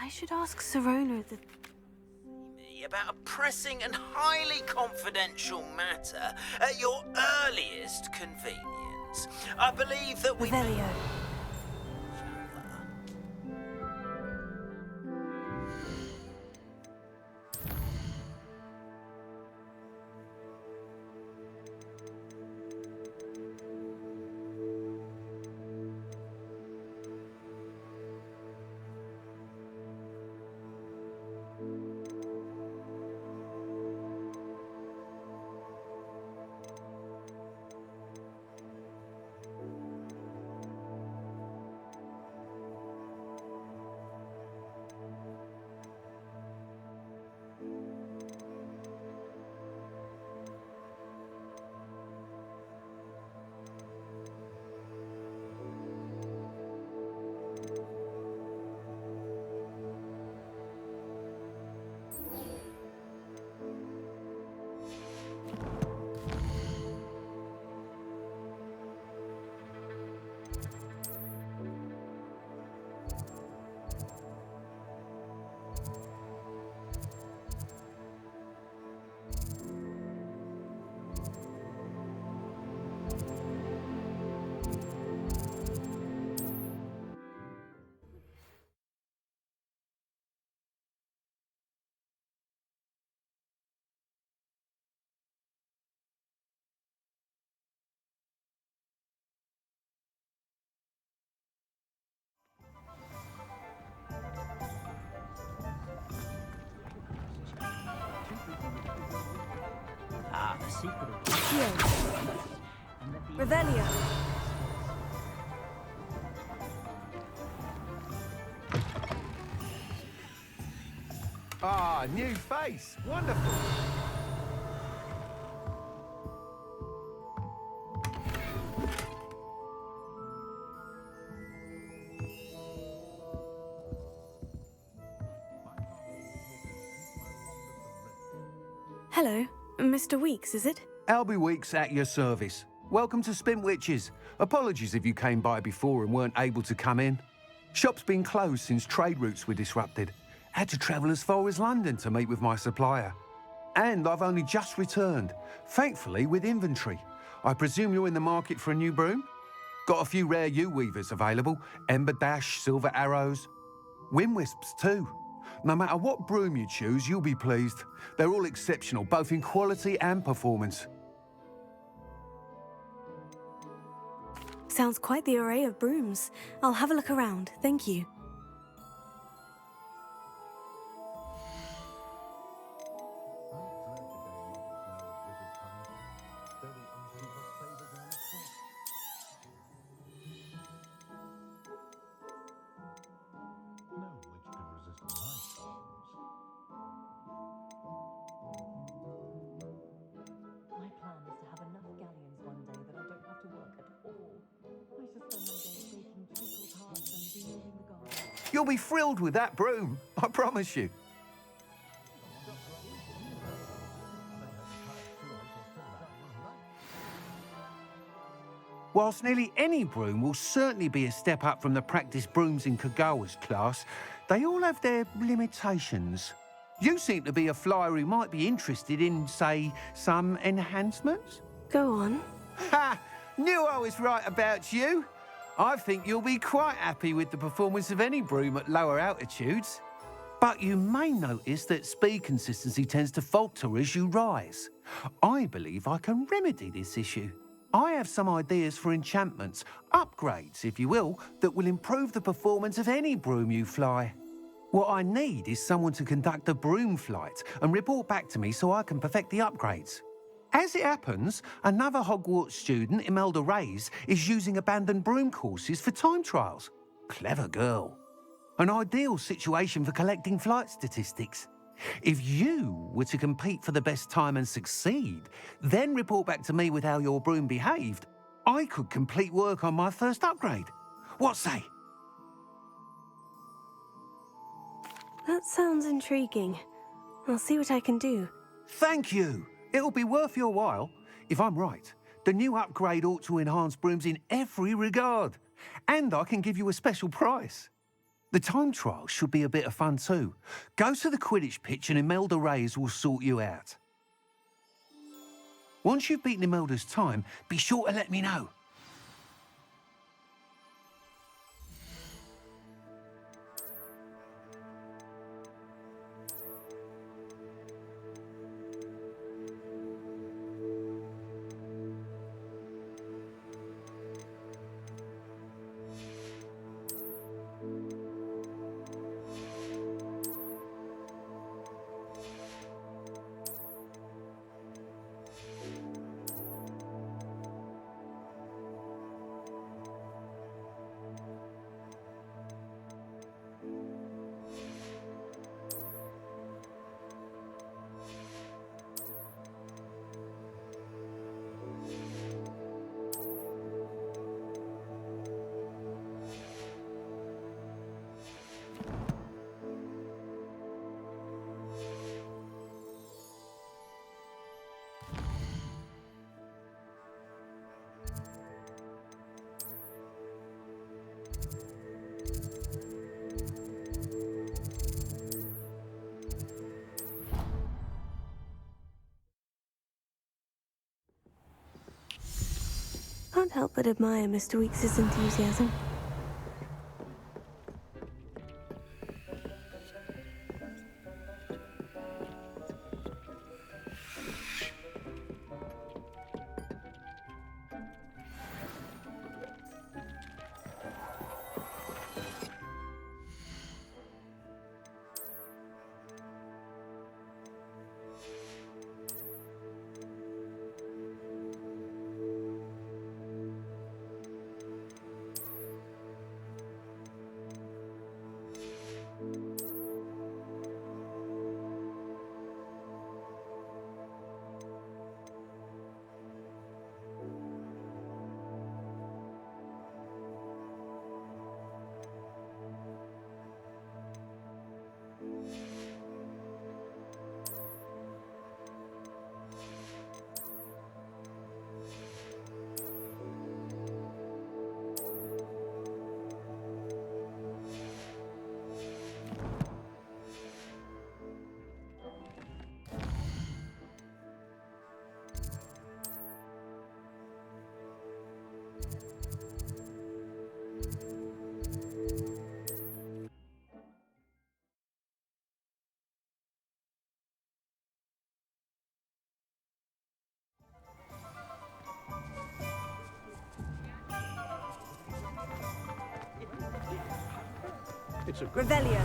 I should ask Sirona the... About a pressing and highly confidential matter at your earliest convenience. I believe that we... Revelio. The secret of Revelio. Ah, new face. Wonderful. Hello, Mr. Weeks, is it? Albie Weeks at your service. Welcome to Spintwitches. Apologies if you came by before and weren't able to come in. Shop's been closed since trade routes were disrupted. Had to travel as far as London to meet with my supplier. And I've only just returned, thankfully with inventory. I presume you're in the market for a new broom? Got a few rare U-weavers available. Ember Dash, Silver Arrows. Wind Wisps too. No matter what broom you choose, you'll be pleased. They're all exceptional, both in quality and performance. Sounds quite the array of brooms. I'll have a look around, thank you. You'll be thrilled with that broom, I promise you. Whilst nearly any broom will certainly be a step up from the practice brooms in Kagawa's class, they all have their limitations. You seem to be a flyer who might be interested in, say, some enhancements? Go on. Ha! Knew I was right about you. I think you'll be quite happy with the performance of any broom at lower altitudes. But you may notice that speed consistency tends to falter as you rise. I believe I can remedy this issue. I have some ideas for enchantments, upgrades, if you will, that will improve the performance of any broom you fly. What I need is someone to conduct a broom flight and report back to me so I can perfect the upgrades. As it happens, another Hogwarts student, Imelda Reyes, is using abandoned broom courses for time trials. Clever girl. An ideal situation for collecting flight statistics. If you were to compete for the best time and succeed, then report back to me with how your broom behaved, I could complete work on my first upgrade. What say? That sounds intriguing. I'll see what I can do. Thank you. It'll be worth your while. If I'm right, the new upgrade ought to enhance brooms in every regard. And I can give you a special price. The time trial should be a bit of fun too. Go to the Quidditch pitch and Imelda Reyes will sort you out. Once you've beaten Imelda's time, be sure to let me know. Can't help but admire Mr. Weekes' enthusiasm. Revelio.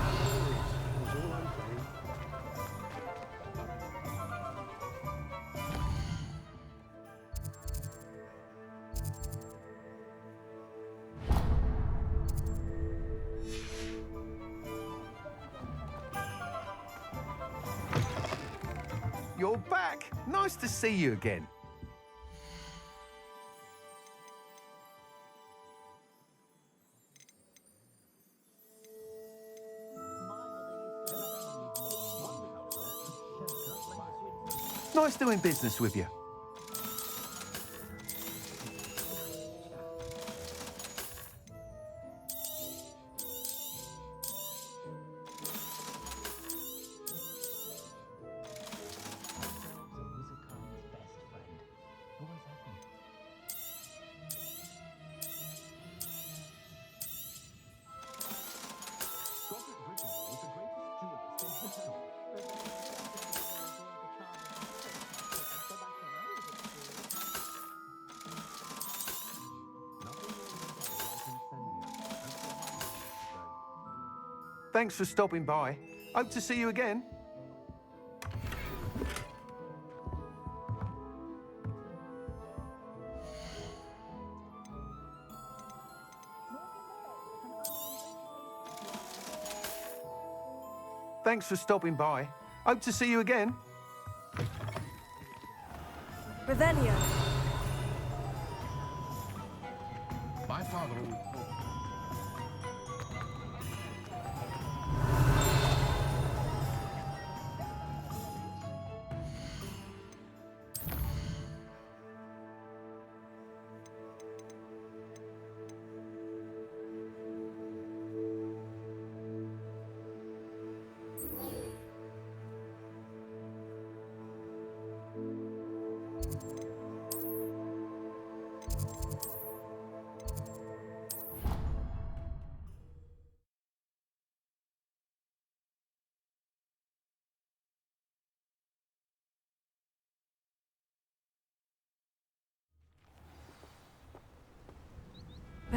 You're back. Nice to see you again. Nice doing business with you. Thanks for stopping by. Hope to see you again. Thanks for stopping by. Hope to see you again. Revelio. My father.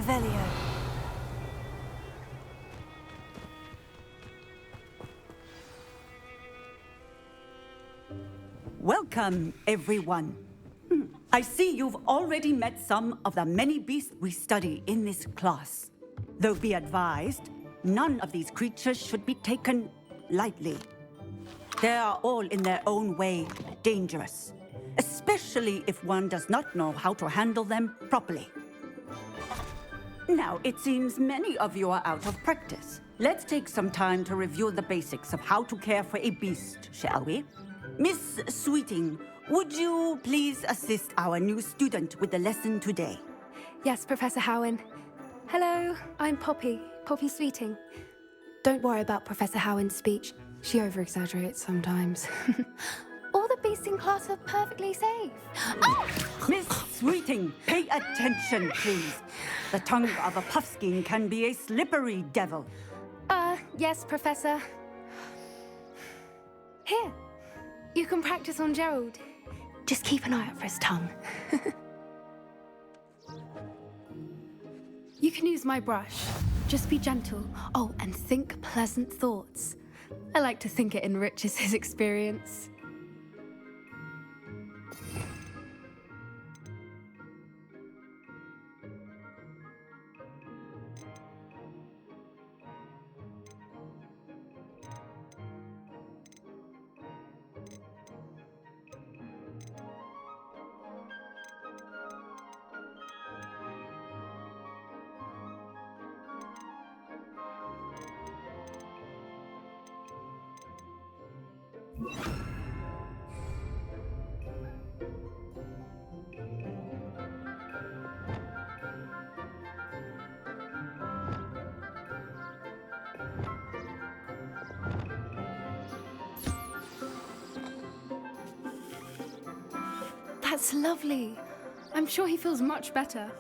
Revelio. Welcome, everyone. I see you've already met some of the many beasts we study in this class. Though be advised, none of these creatures should be taken lightly. They are all in their own way dangerous, especially if one does not know how to handle them properly. Now, it seems many of you are out of practice. Let's take some time to review the basics of how to care for a beast, shall we? Miss Sweeting, would you please assist our new student with the lesson today? Yes, Professor Howen. Hello, I'm Poppy Sweeting. Don't worry about Professor Howen's speech. She over-exaggerates sometimes. All the beasts in class are perfectly safe. Oh! Miss Sweeting, pay attention, please. The tongue of a puffskein can be a slippery devil. Yes, Professor. Here, you can practice on Gerald. Just keep an eye out for his tongue. You can use my brush. Just be gentle. Oh, and think pleasant thoughts. I like to think it enriches his experience. That's lovely. I'm sure he feels much better.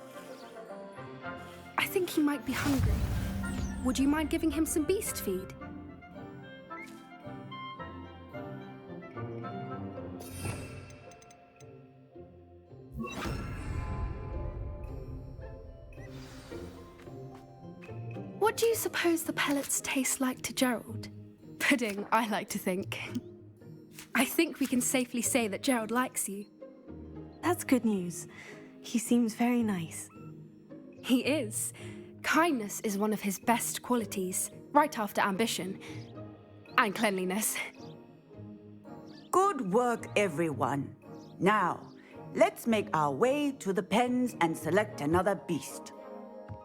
I think he might be hungry. Would you mind giving him some beast feed? What do you suppose the pellets taste like to Gerald? Pudding, I like to think. I think we can safely say that Gerald likes you. That's good news. He seems very nice. He is. Kindness is one of his best qualities, right after ambition. And cleanliness. Good work, everyone. Now, let's make our way to the pens and select another beast.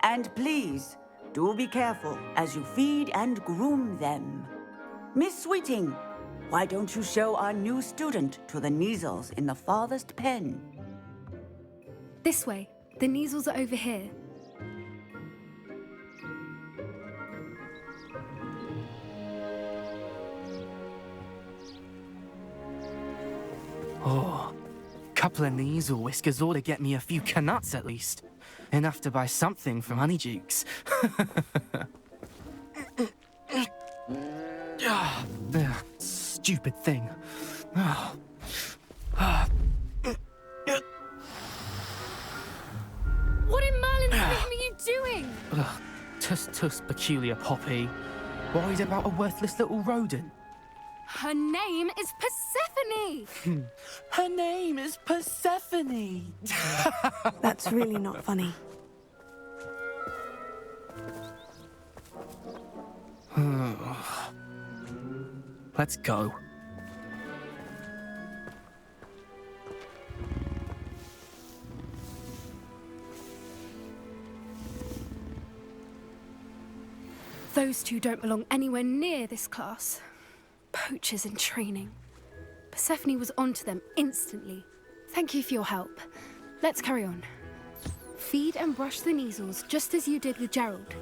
And please, do be careful as you feed and groom them. Miss Sweeting, why don't you show our new student to the Neasels in the farthest pen? This way. The Neasels are over here. Oh, couple of Neasel whiskers ought to get me a few canuts at least. Enough to buy something from Honeydukes. Stupid thing. What in Merlin's name are you doing? Tuss, peculiar Poppy. Worried about a worthless little rodent. Her name is Persephone! Her name is Persephone. That's really not funny. Let's go. Those two don't belong anywhere near this class. Poachers in training. Persephone was onto them instantly. Thank you for your help. Let's carry on. Feed and brush the Neasels just as you did with Gerald.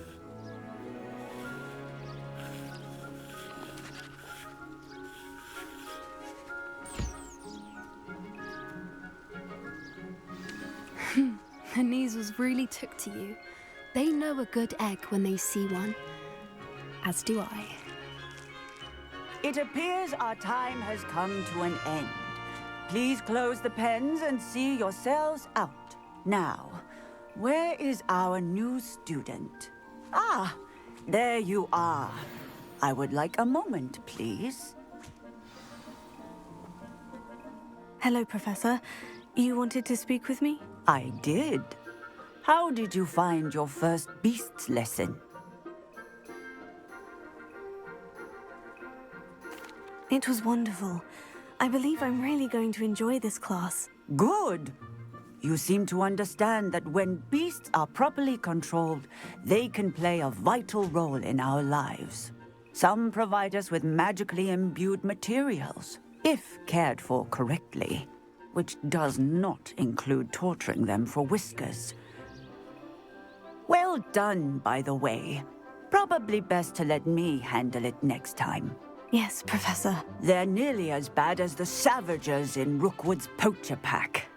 The Neasels really took to you. They know a good egg when they see one. As do I. It appears our time has come to an end. Please close the pens and see yourselves out. Now, where is our new student? Ah, there you are. I would like a moment, please. Hello, Professor. You wanted to speak with me? I did. How did you find your first beasts lesson? It was wonderful. I believe I'm really going to enjoy this class. Good. You seem to understand that when beasts are properly controlled, they can play a vital role in our lives. Some provide us with magically imbued materials, if cared for correctly, which does not include torturing them for whiskers. Well done, by the way. Probably best to let me handle it next time. Yes, Professor. They're nearly as bad as the Savagers in Rookwood's poacher pack.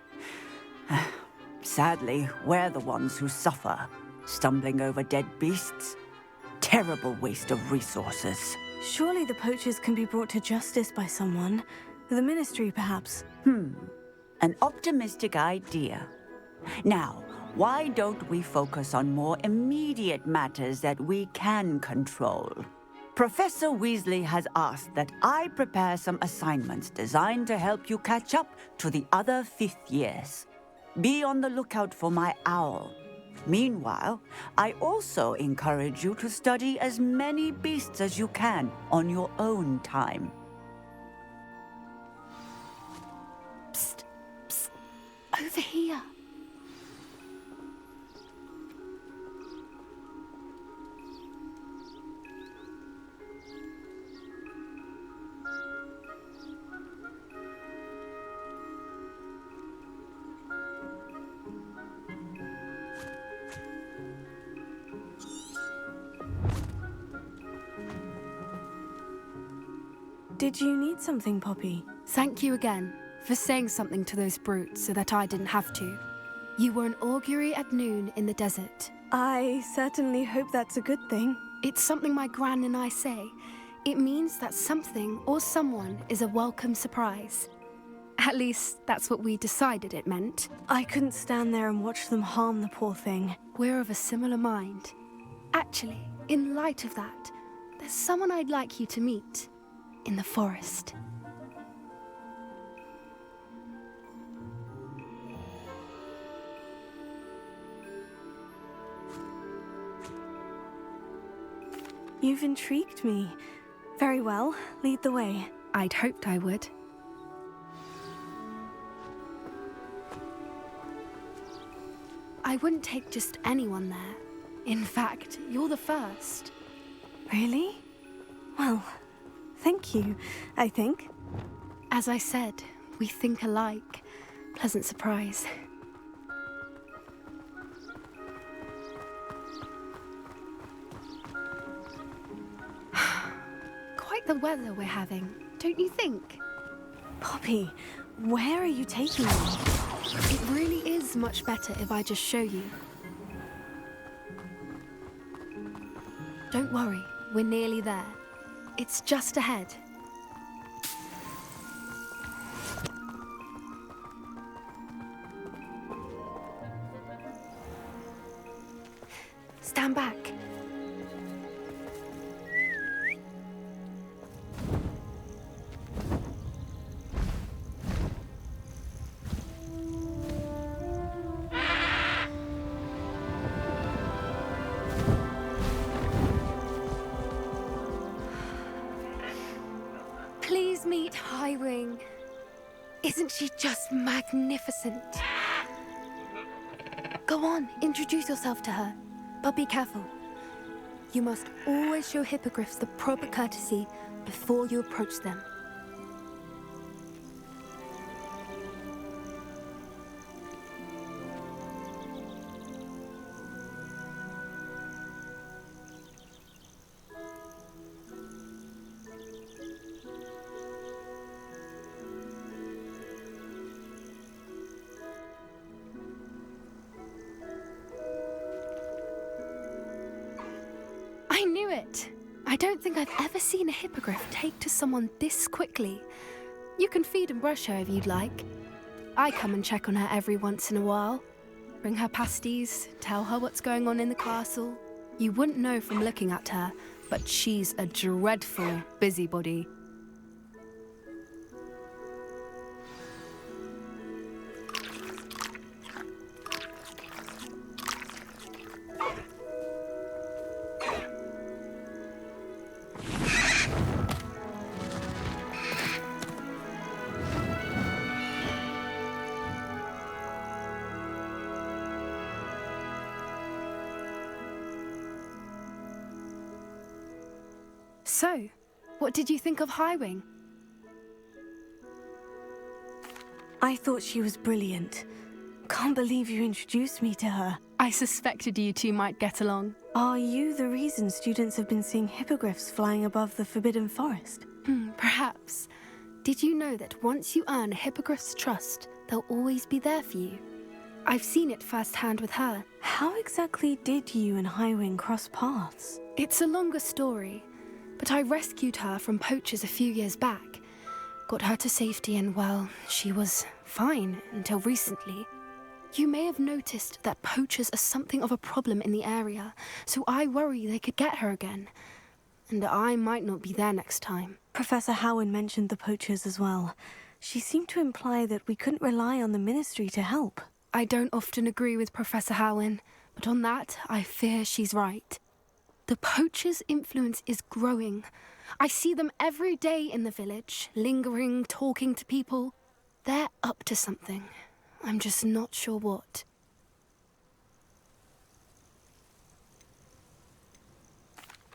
Sadly, we're the ones who suffer, stumbling over dead beasts. Terrible waste of resources. Surely the poachers can be brought to justice by someone. The Ministry, perhaps. An optimistic idea. Now, why don't we focus on more immediate matters that we can control? Professor Weasley has asked that I prepare some assignments designed to help you catch up to the other fifth years. Be on the lookout for my owl. Meanwhile, I also encourage you to study as many beasts as you can on your own time. Psst, psst. Over here. Did you need something, Poppy? Thank you again for saying something to those brutes so that I didn't have to. You were an augury at noon in the desert. I certainly hope that's a good thing. It's something my gran and I say. It means that something or someone is a welcome surprise. At least, that's what we decided it meant. I couldn't stand there and watch them harm the poor thing. We're of a similar mind. Actually, in light of that, there's someone I'd like you to meet. In the forest. You've intrigued me. Very well, lead the way. I'd hoped I would. I wouldn't take just anyone there. In fact, you're the first. Really? Well, thank you, I think. As I said, we think alike. Pleasant surprise. Quite the weather we're having, don't you think? Poppy, where are you taking me? It really is much better if I just show you. Don't worry, we're nearly there. It's just ahead. Stand back. Please meet Highwing. Isn't she just magnificent? Go on, introduce yourself to her. But be careful. You must always show hippogriffs the proper courtesy before you approach them. I knew it! I don't think I've ever seen a hippogriff take to someone this quickly. You can feed and brush her if you'd like. I come and check on her every once in a while. Bring her pasties, tell her what's going on in the castle. You wouldn't know from looking at her, but she's a dreadful busybody. So, what did you think of Highwing? I thought she was brilliant. Can't believe you introduced me to her. I suspected you two might get along. Are you the reason students have been seeing hippogriffs flying above the Forbidden Forest? Perhaps. Did you know that once you earn a hippogriff's trust, they'll always be there for you? I've seen it firsthand with her. How exactly did you and Highwing cross paths? It's a longer story, but I rescued her from poachers a few years back. Got her to safety and, well, she was fine until recently. You may have noticed that poachers are something of a problem in the area, so I worry they could get her again. And I might not be there next time. Professor Howin mentioned the poachers as well. She seemed to imply that we couldn't rely on the Ministry to help. I don't often agree with Professor Howin, but on that, I fear she's right. The poachers' influence is growing. I see them every day in the village, lingering, talking to people. They're up to something. I'm just not sure what.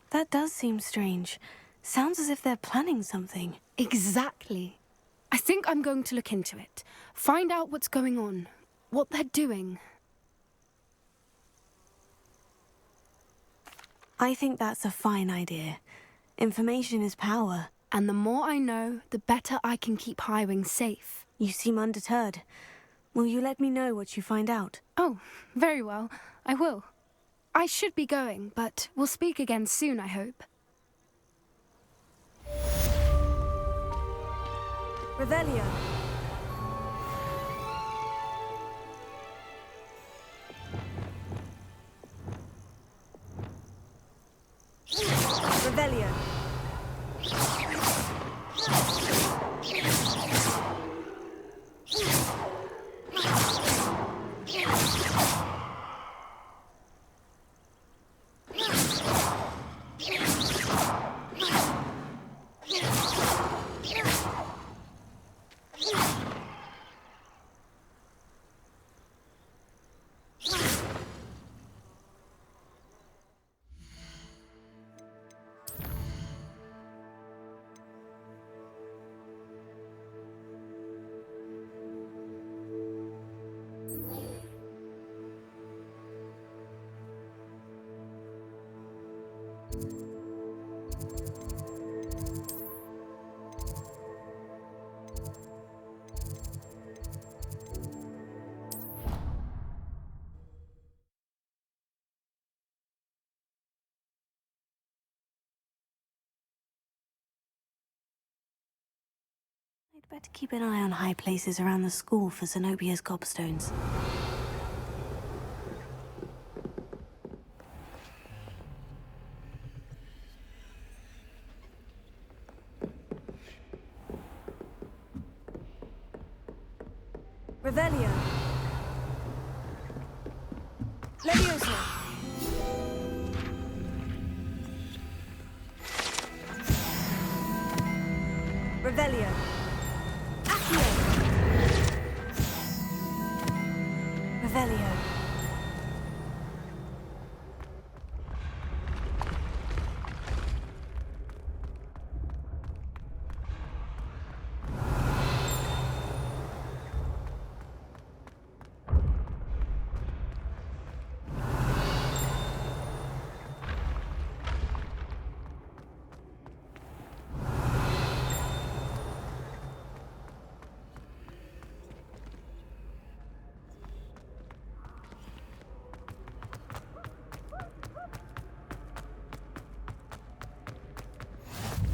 That does seem strange. Sounds as if they're planning something. Exactly. I think I'm going to look into it. Find out what's going on, what they're doing. I think that's a fine idea. Information is power. And the more I know, the better I can keep Highwing safe. You seem undeterred. Will you let me know what you find out? Oh, very well. I will. I should be going, but we'll speak again soon, I hope. Revelio. Revelio. I'd better keep an eye on high places around the school for Zenobia's gobstones. Revelio. Leviosa. Revelio. Accio. Revelio.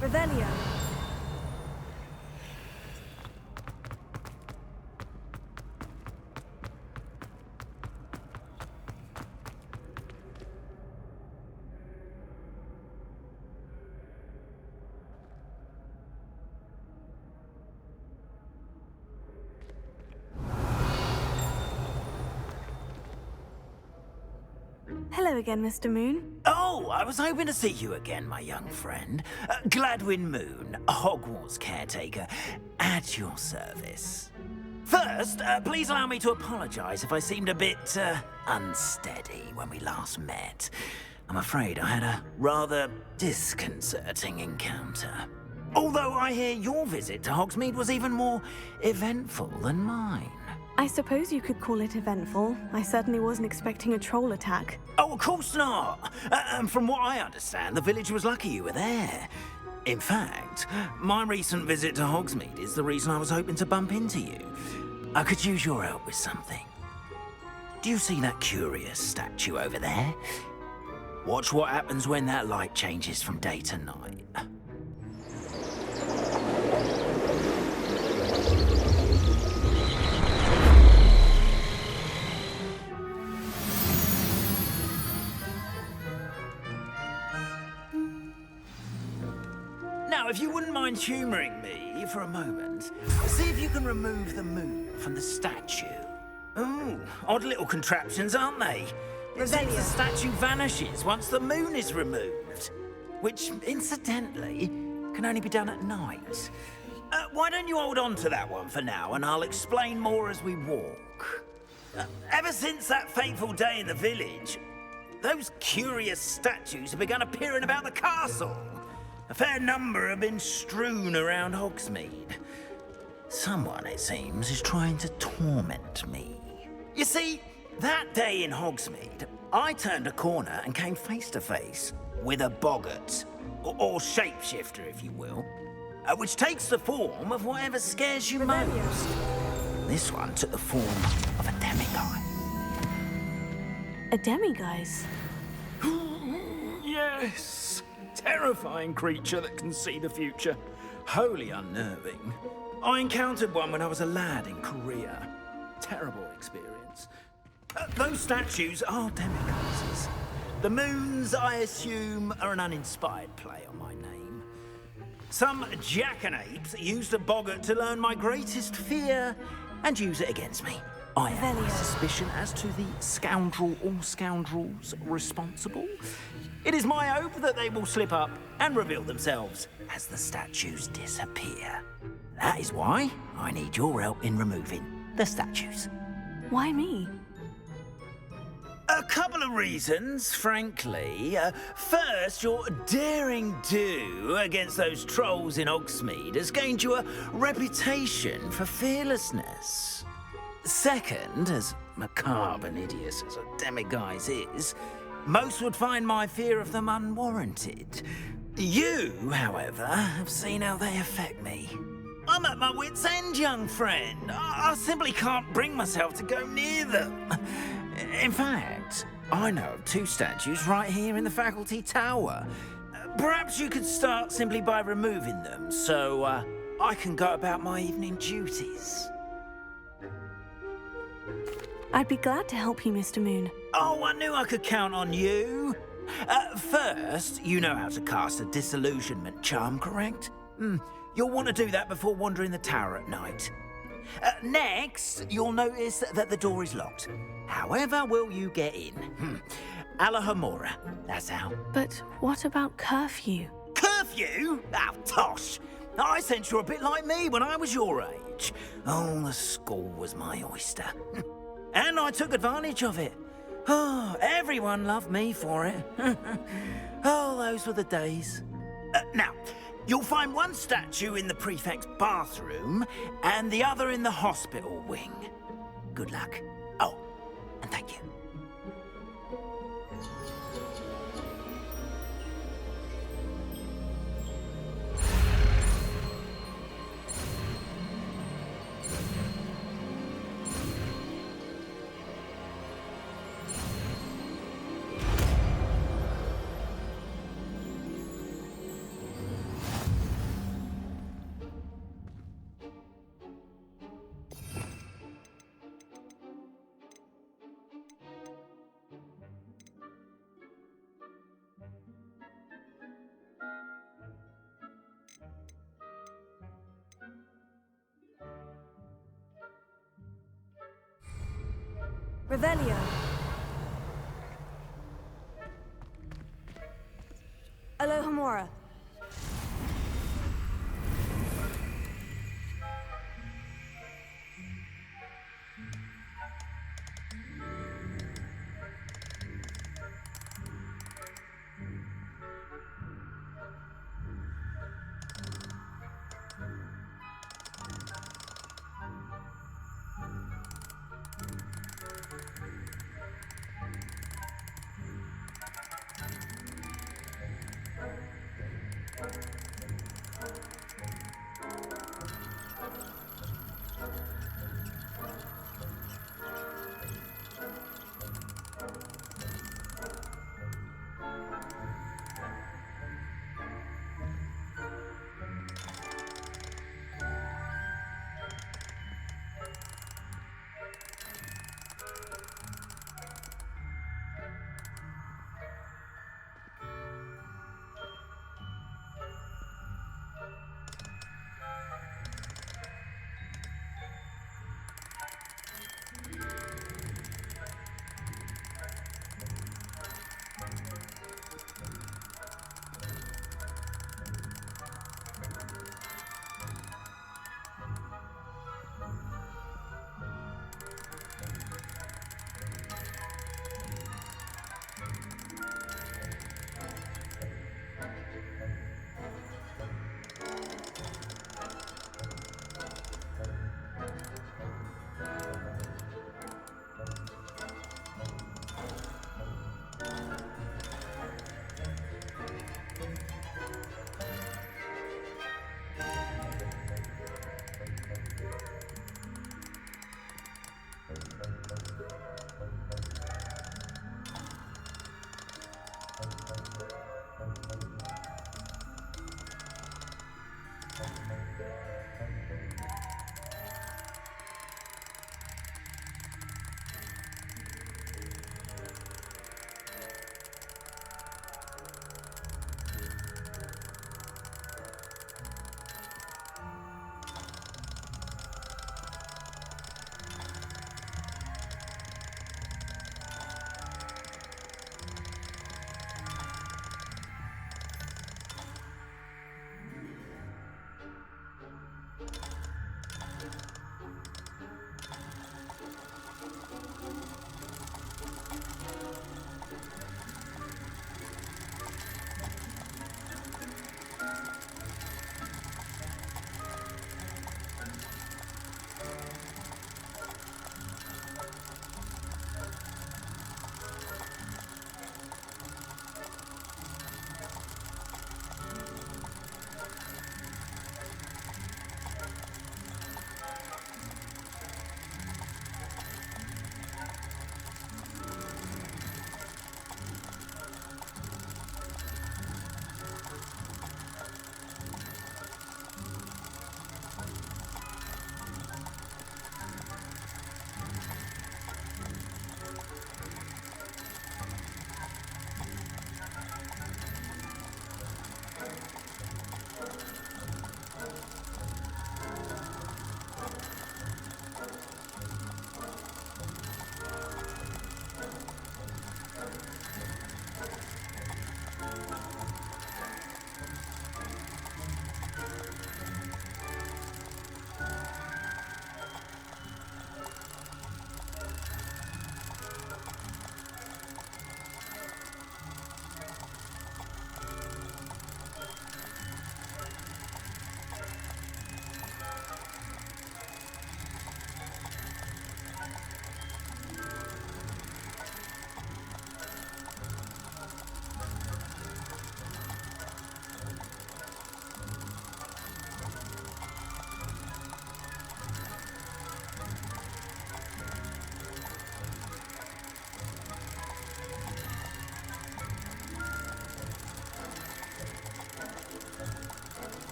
Revelio. Hello again, Mr. Moon. Oh, I was hoping to see you again, my young friend. Gladwin Moon, Hogwarts caretaker, at your service. First, please allow me to apologize if I seemed a bit, unsteady when we last met. I'm afraid I had a rather disconcerting encounter. Although I hear your visit to Hogsmeade was even more eventful than mine. I suppose you could call it eventful. I certainly wasn't expecting a troll attack. Oh, of course not. And from what I understand, the village was lucky you were there. In fact, my recent visit to Hogsmeade is the reason I was hoping to bump into you. I could use your help with something. Do you see that curious statue over there? Watch what happens when that light changes from day to night. Now, if you wouldn't mind humouring me for a moment, see if you can remove the moon from the statue. Ooh, odd little contraptions, aren't they? It seems the statue vanishes once the moon is removed, which, incidentally, can only be done at night. Why don't you hold on to that one for now, and I'll explain more as we walk. Ever since that fateful day in the village, those curious statues have begun appearing about the castle. A fair number have been strewn around Hogsmeade. Someone, it seems, is trying to torment me. You see, that day in Hogsmeade, I turned a corner and came face to face with a boggart, or shapeshifter, if you will, which takes the form of whatever scares you most. This one took the form of a demiguise. A demiguise? Yes! Terrifying creature that can see the future. Wholly unnerving. I encountered one when I was a lad in Korea. Terrible experience. Those statues are demiguises. The moons, I assume, are an uninspired play on my name. Some jackanapes used a boggart to learn my greatest fear and use it against me. I have a suspicion as to the scoundrel or scoundrels responsible. It is my hope that they will slip up and reveal themselves as the statues disappear. That is why I need your help in removing the statues. Why me? A couple of reasons, frankly. First, your daring do against those trolls in Hogsmeade has gained you a reputation for fearlessness. Second, as macabre and hideous as a demiguise is, most would find my fear of them unwarranted. You, however, have seen how they affect me. I'm at my wit's end, young friend. I simply can't bring myself to go near them. In fact, I know of two statues right here in the faculty tower. Perhaps you could start simply by removing them, so I can go about my evening duties. I'd be glad to help you, Mr. Moon. Oh, I knew I could count on you. First, you know how to cast a disillusionment charm, correct? You'll want to do that before wandering the tower at night. Next, you'll notice that the door is locked. However will you get in? Alahomora, that's how. But what about curfew? Curfew? Oh, tosh. I sense you're a bit like me when I was your age. Oh, the school was my oyster. And I took advantage of it. Oh, everyone loved me for it. Oh, those were the days. Now, you'll find one statue in the prefect's bathroom and the other in the hospital wing. Good luck. Oh, and thank you. Revelio.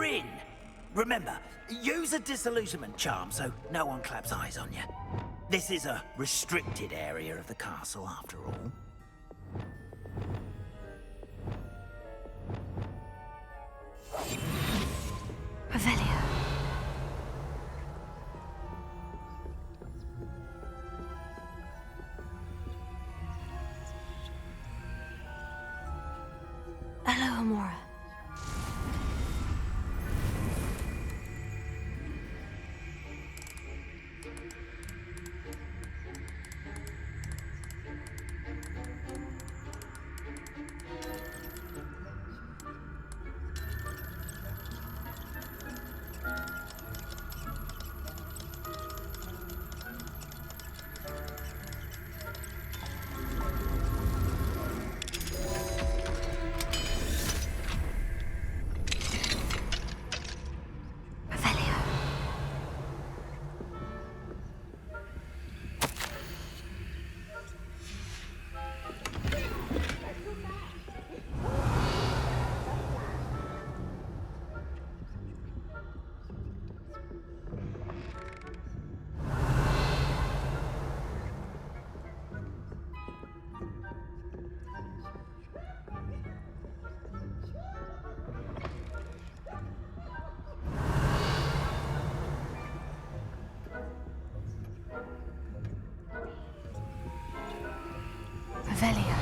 in. Remember, use a disillusionment charm so no one claps eyes on you. This is a restricted area of the castle, after all. Revelio. Hello, Amora. Revelio.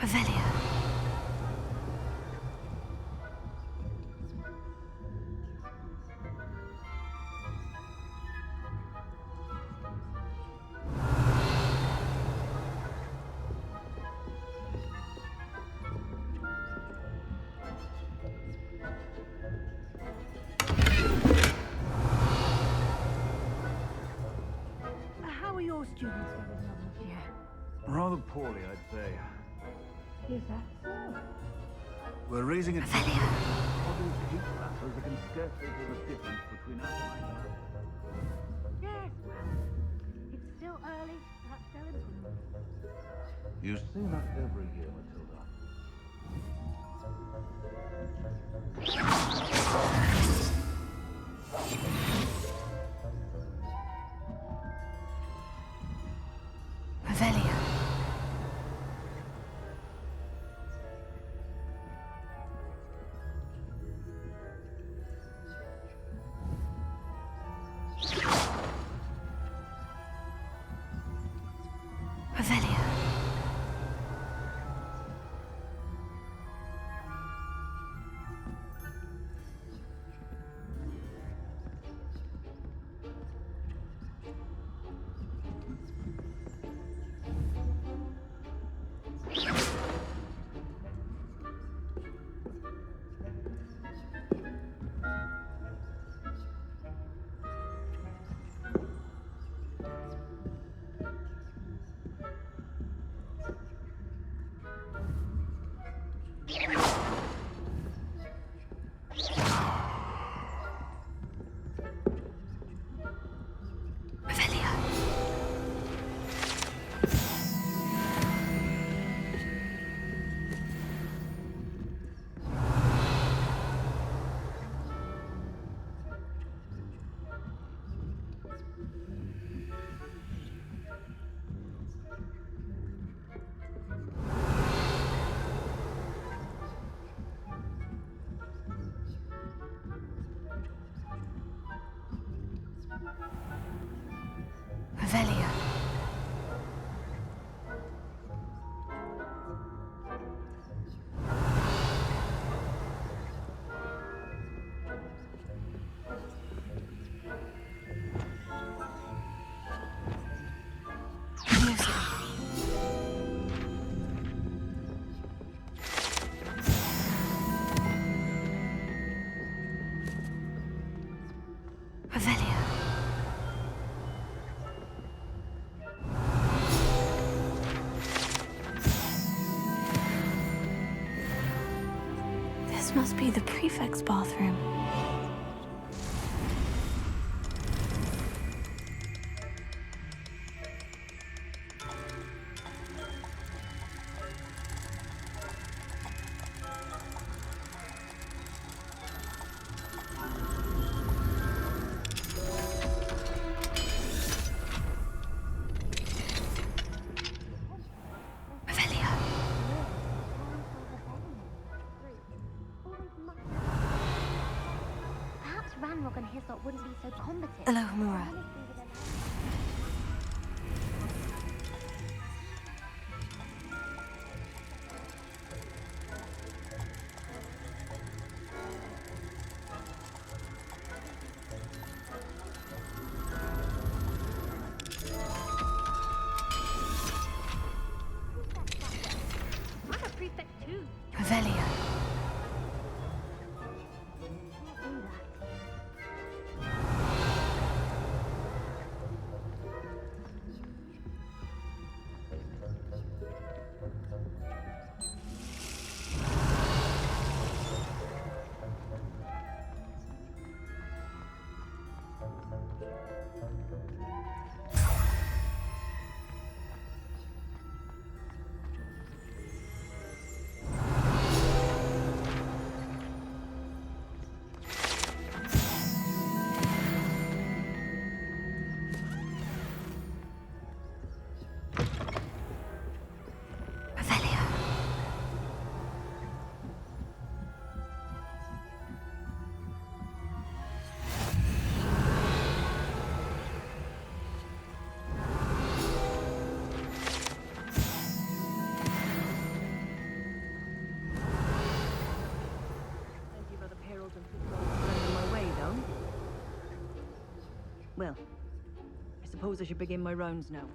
Revelio. How are your students getting on this year? Rather poorly, I'd say. Is that so? We're raising a team Revelio. of heat classes that can scarcely tell the difference between us and each other. Yes, well, it's still early. That's still improvement. You say that every year, Matilda. Revelio. Revelio. Revelia. This must be the prefect's bathroom. Perhaps Ranrock and Hislop wouldn't be so combative. Alohomora. I'm a prefect too. Revelia. Do that. Revelia. Plenty of other perils and pitfalls on my way, though. Well, I suppose I should begin my rounds now.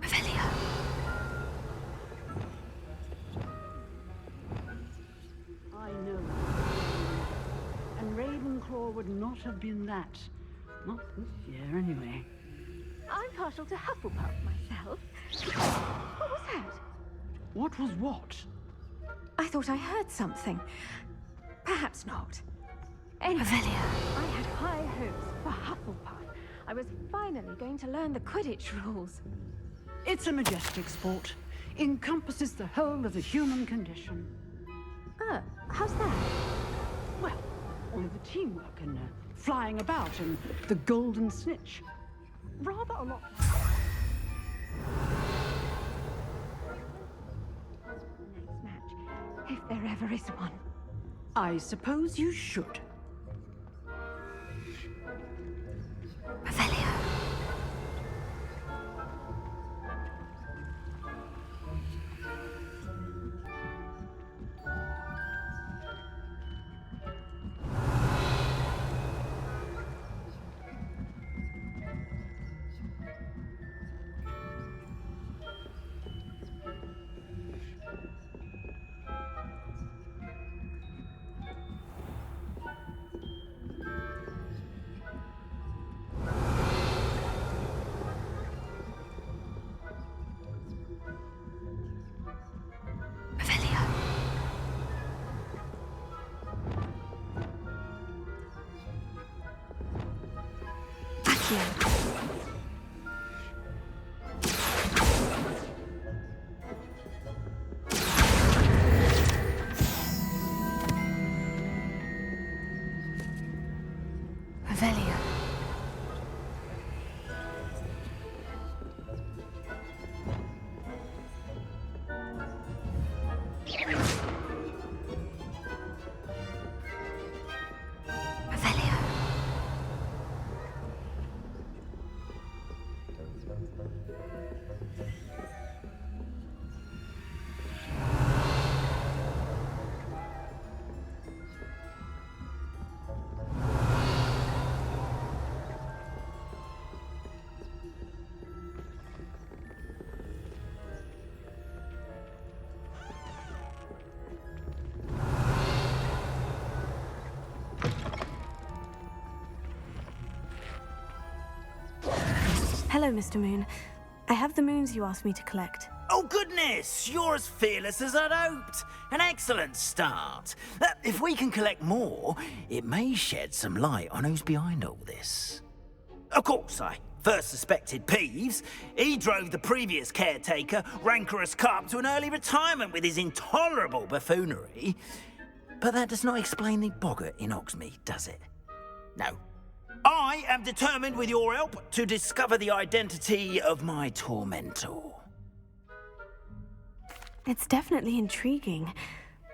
Revelia. I know. And Ravenclaw would not have been that. Not this year, anyway. I'm partial to Hufflepuff myself. What was that? What was what? I thought I heard something. Perhaps not. Anyway, Revelia. I had high hopes for Hufflepuff. I was finally going to learn the Quidditch rules. It's a majestic sport. Encompasses the whole of the human condition. How's that? Well, all of the teamwork and flying about and the golden snitch. Rather a lot. Next match, if there ever is one. I suppose you should. Revelia. Revelia. Accio. Revelia. Revelia. Hello, Mr. Moon. I have the moons you asked me to collect. Oh, goodness! You're as fearless as I'd hoped. An excellent start. If we can collect more, it may shed some light on who's behind all this. Of course, I first suspected Peeves. He drove the previous caretaker, rancorous Carp, to an early retirement with his intolerable buffoonery. But that does not explain the boggart in Hogsmeade, does it? No. I am determined, with your help, to discover the identity of my tormentor. It's definitely intriguing.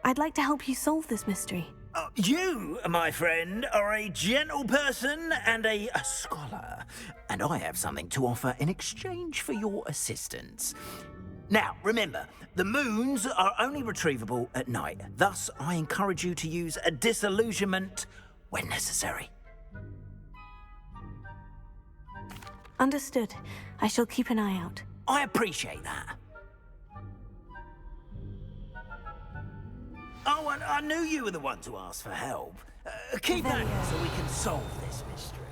I'd like to help you solve this mystery. You, my friend, are a gentle person and a scholar, and I have something to offer in exchange for your assistance. Now, remember, the moons are only retrievable at night. Thus, I encourage you to use a disillusionment when necessary. Understood. I shall keep an eye out. I appreciate that. Oh, and I knew you were the one to ask for help. Keep that so we can solve this mystery.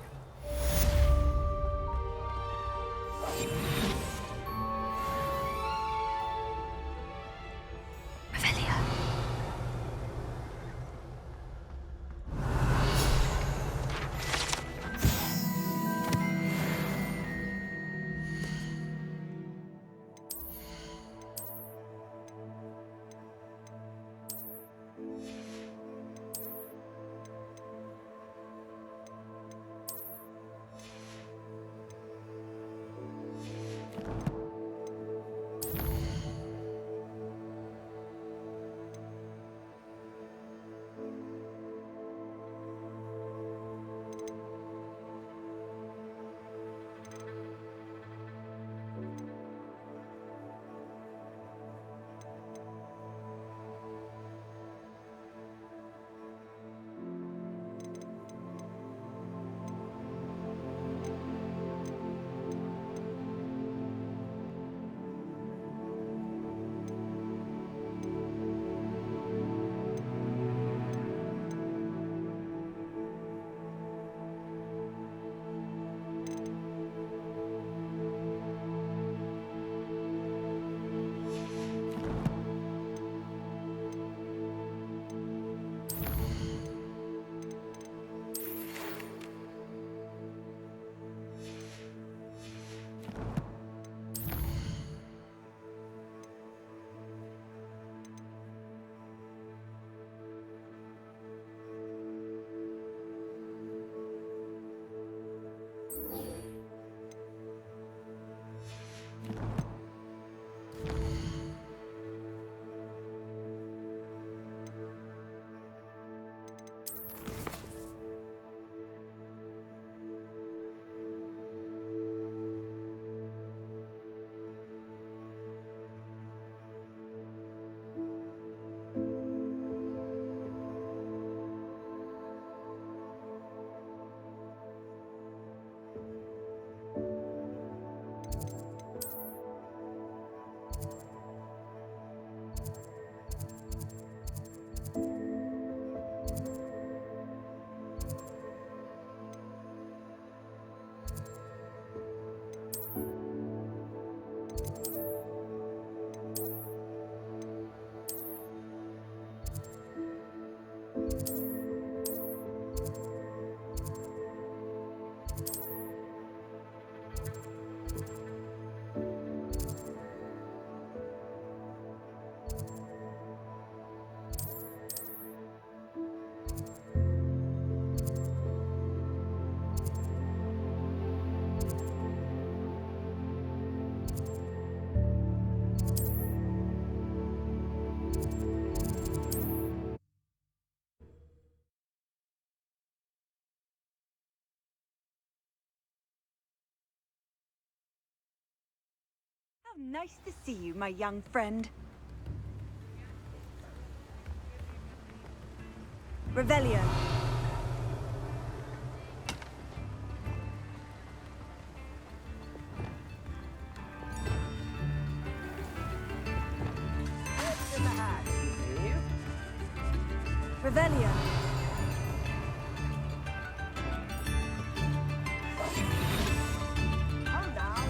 Revelia. How nice to see you, my young friend. Revelio. Revelio. Calm down.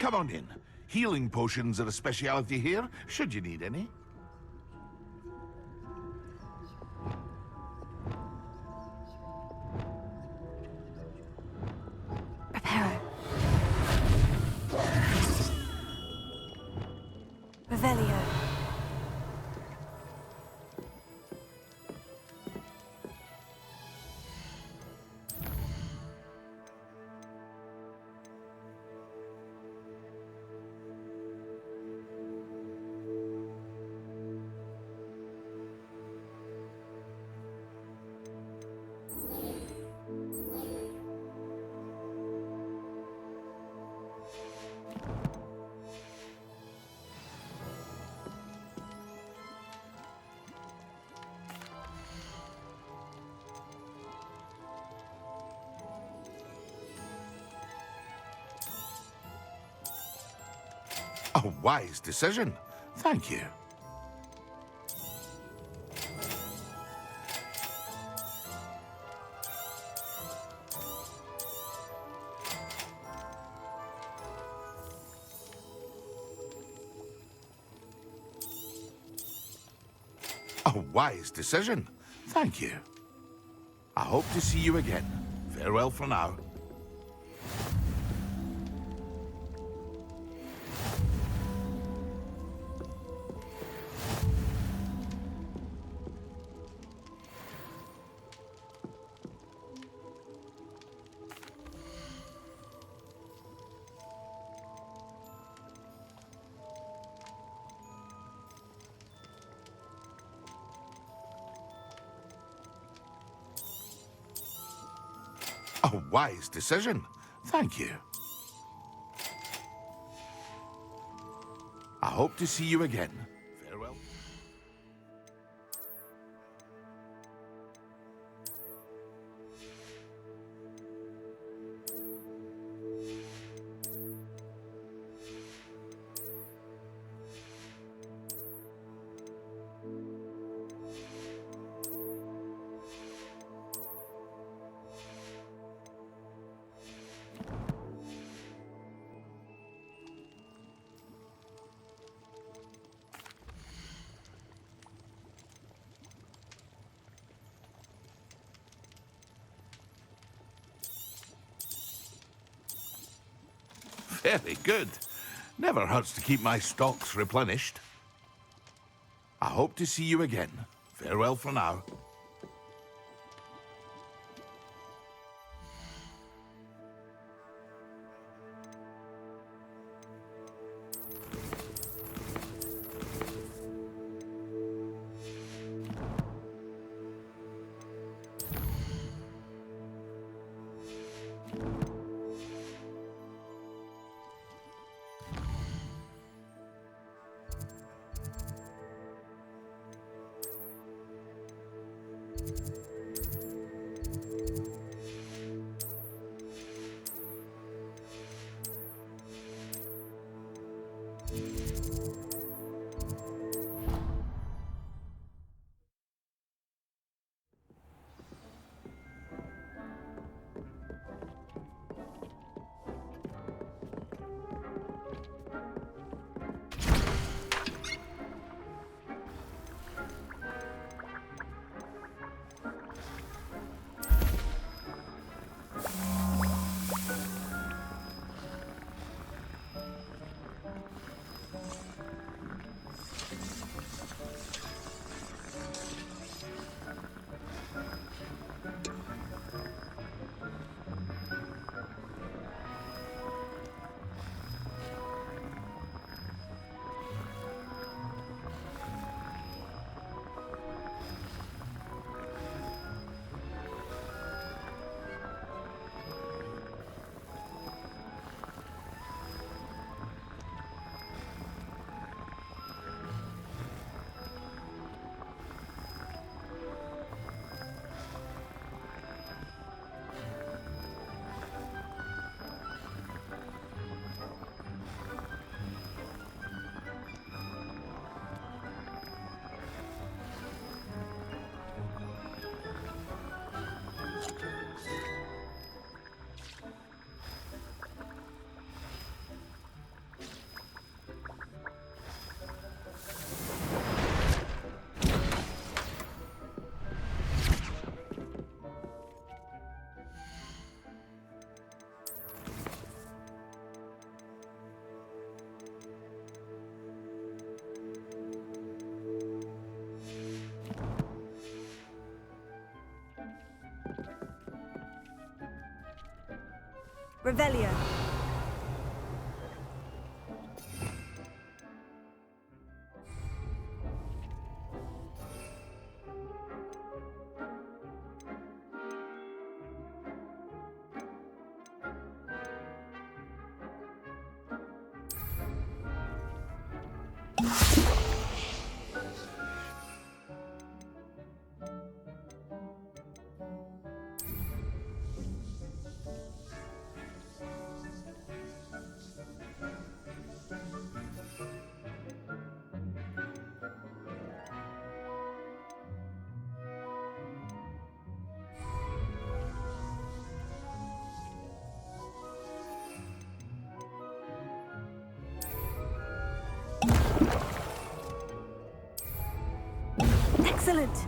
Come on in. Healing potions are a speciality here, should you need any. Preparo. Revelio. A wise decision. Thank you. A wise decision. Thank you. I hope to see you again. Farewell for now. A wise decision. Thank you. I hope to see you again. Farewell. Very good. Never hurts to keep my stocks replenished. I hope to see you again. Farewell for now. Revelio. Excellent.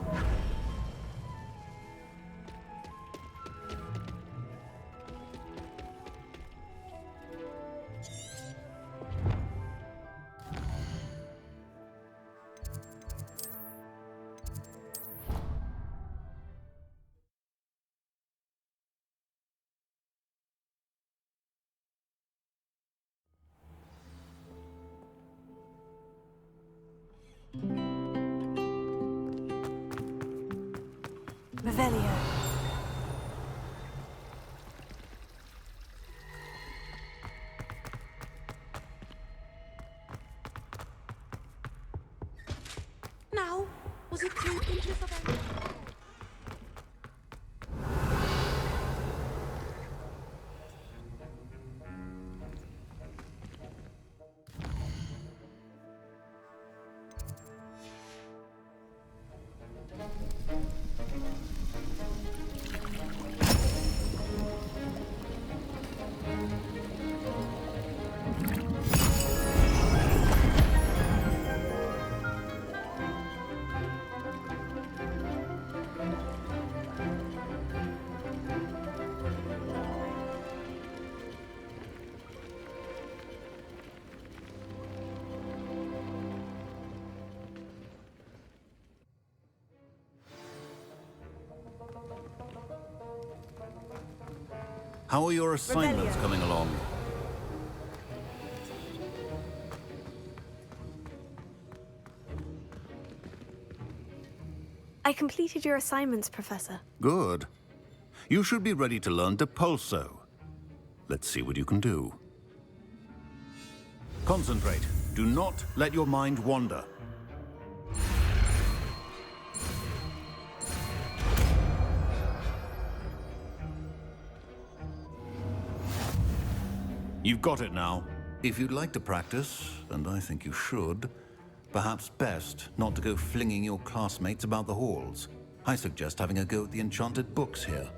Revelio. Now, was it 2 inches of air? How are your assignments Revelio. coming along? I completed your assignments, Professor. Good. You should be ready to learn Depulso. Let's see what you can do. Concentrate. Do not let your mind wander. You've got it now. If you'd like to practice, and I think you should, perhaps best not to go flinging your classmates about the halls. I suggest having a go at the enchanted books here.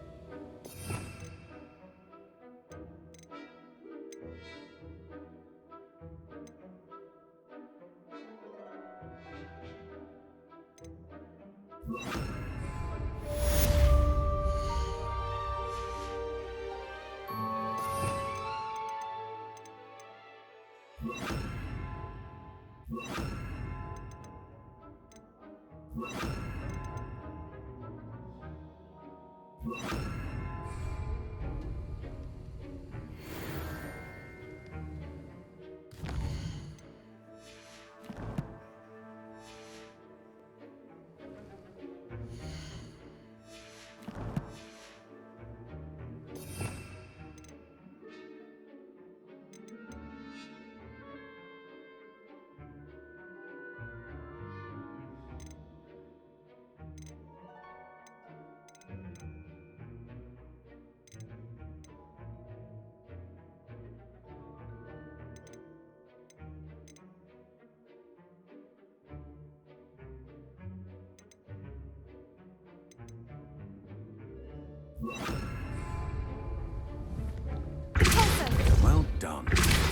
Well done.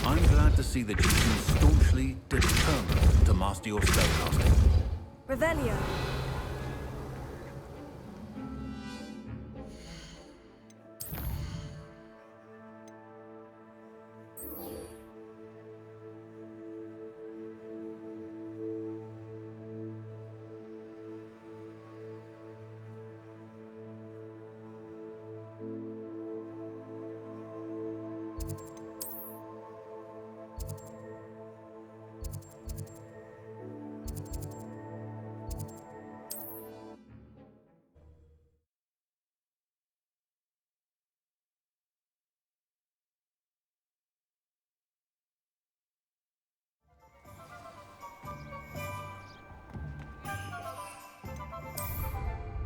I'm glad to see that you seem staunchly determined to master your spellcasting. Revelio.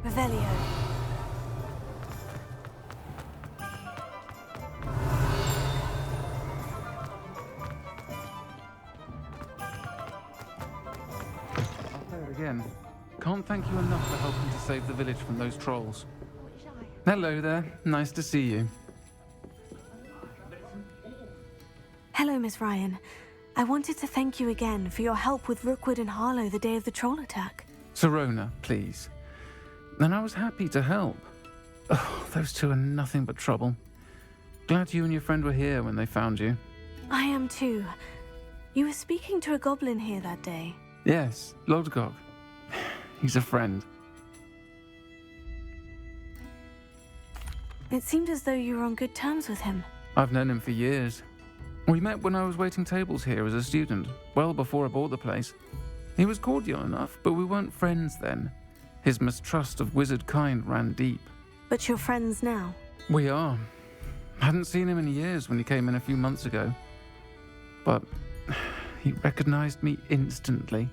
Revelio. I'll say it again. Can't thank you enough for helping to save the village from those trolls. Hello there. Nice to see you. Hello, Miss Ryan. I wanted to thank you again for your help with Rookwood and Harlow the day of the troll attack. Sirona, please. And I was happy to help. Oh, those two are nothing but trouble. Glad you and your friend were here when they found you. I am too. You were speaking to a goblin here that day. Yes, Lodgok. He's a friend. It seemed as though you were on good terms with him. I've known him for years. We met when I was waiting tables here as a student, well before I bought the place. He was cordial enough, but we weren't friends then. His mistrust of wizard kind ran deep. But you're friends now? We are. Hadn't seen him in years when he came in a few months ago. But he recognized me instantly,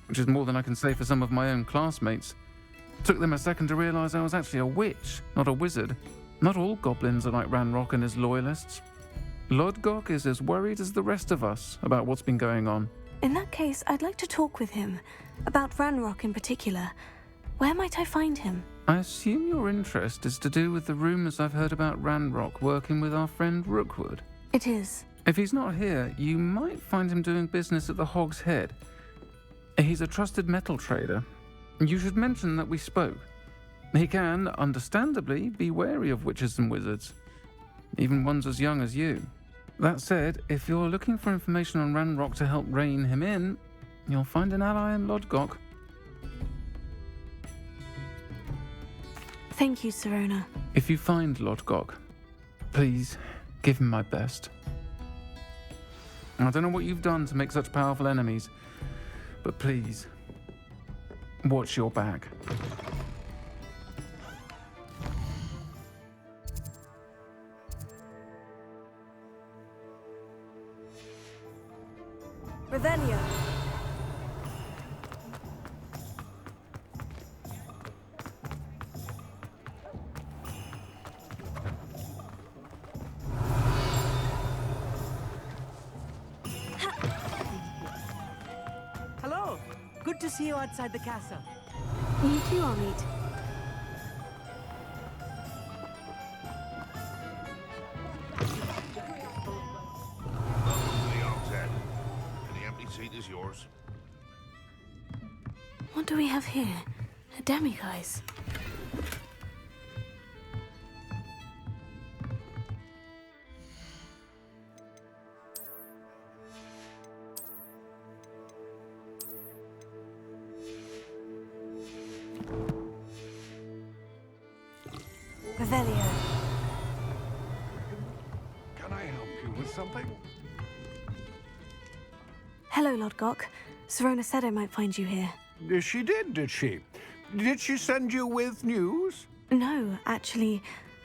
which is more than I can say for some of my own classmates. Took them a second to realize I was actually a witch, not a wizard. Not all goblins are like Ranrock and his loyalists. Lodgok is as worried as the rest of us about what's been going on. In that case, I'd like to talk with him. About Ranrock in particular. Where might I find him? I assume your interest is to do with the rumors I've heard about Ranrock working with our friend Rookwood. It is. If he's not here, you might find him doing business at the Hog's Head. He's a trusted metal trader. You should mention that we spoke. He can, understandably, be wary of witches and wizards. Even ones as young as you. That said, if you're looking for information on Ranrock to help rein him in, you'll find an ally in Lodgok. Thank you, Sirona. If you find Lodgok, please give him my best. I don't know what you've done to make such powerful enemies, but please, watch your back. Revelio. Hello. Good to see you outside the castle. You too, Amit. Any empty seat is yours. What do we have here? A demiguise. Revelio. Can I help you with something? Hello, Lodgok. Sirona said I might find you here. She did she? Did she send you with news? No, actually,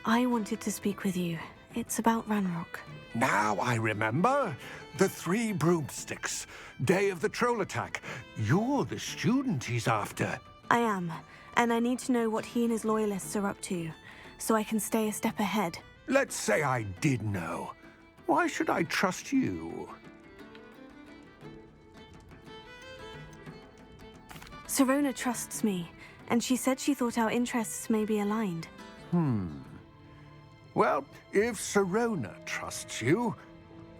I wanted to speak with you. It's about Ranrock. Now I remember. The 3 broomsticks. Day of the troll attack. You're the student he's after. I am, and I need to know what he and his loyalists are up to, so I can stay a step ahead. Let's say I did know. Why should I trust you? Sirona trusts me, and she said she thought our interests may be aligned. Well, if Sirona trusts you,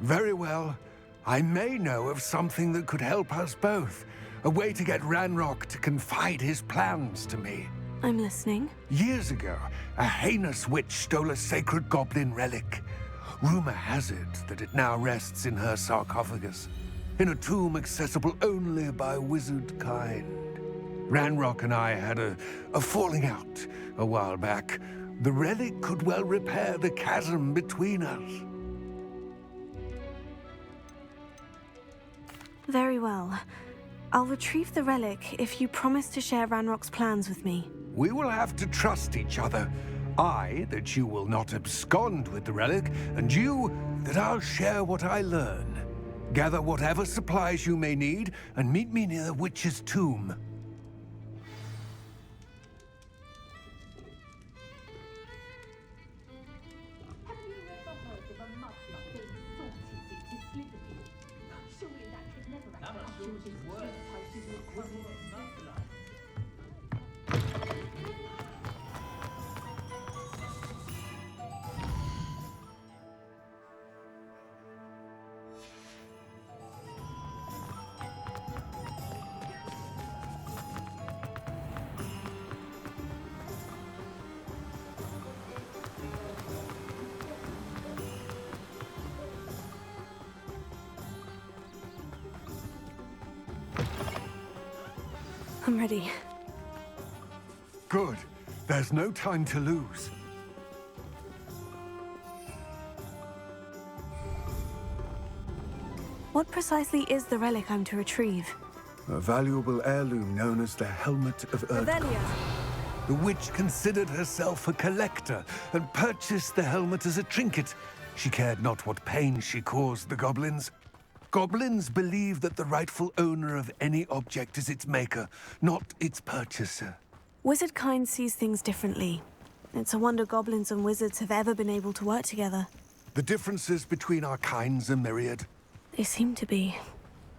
very well. I may know of something that could help us both. A way to get Ranrock to confide his plans to me. I'm listening. Years ago, a heinous witch stole a sacred goblin relic. Rumor has it that it now rests in her sarcophagus, in a tomb accessible only by wizard kind. Ranrock and I had a falling out a while back. The relic could well repair the chasm between us. Very well. I'll retrieve the relic if you promise to share Ranrock's plans with me. We will have to trust each other. I, that you will not abscond with the relic, and you, that I'll share what I learn. Gather whatever supplies you may need, and meet me near the witch's tomb. I'm ready. Good. There's no time to lose. What precisely is the relic I'm to retrieve? A valuable heirloom known as the Helmet of Revelia. The witch considered herself a collector and purchased the helmet as a trinket. She cared not what pain she caused the goblins. Goblins believe that the rightful owner of any object is its maker, not its purchaser. Wizard kind sees things differently. It's a wonder goblins and wizards have ever been able to work together. The differences between our kinds are myriad. They seem to be.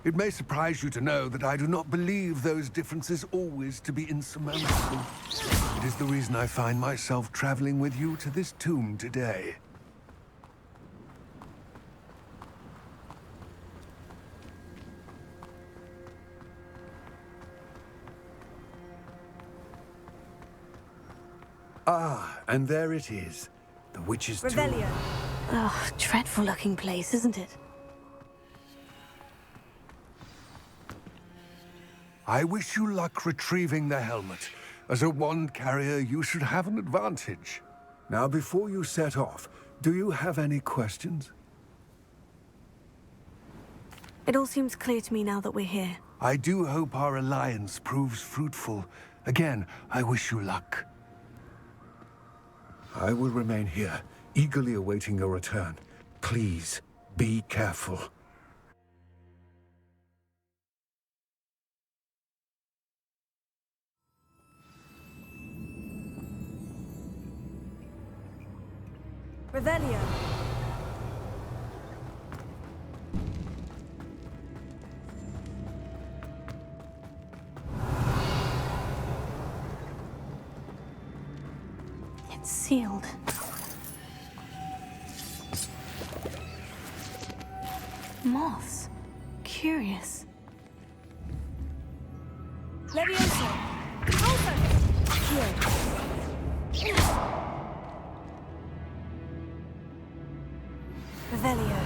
It may surprise you to know that I do not believe those differences always to be insurmountable. It is the reason I find myself traveling with you to this tomb today. Ah, and there it is. The witch's tomb. Revelia. Oh, dreadful looking place, isn't it? I wish you luck retrieving the helmet. As a wand carrier, you should have an advantage. Now, before you set off, do you have any questions? It all seems clear to me now that we're here. I do hope our alliance proves fruitful. Again, I wish you luck. I will remain here, eagerly awaiting your return. Please, be careful. Revelia. It's sealed. Moths. Curious. Levioso. Here. Revelio.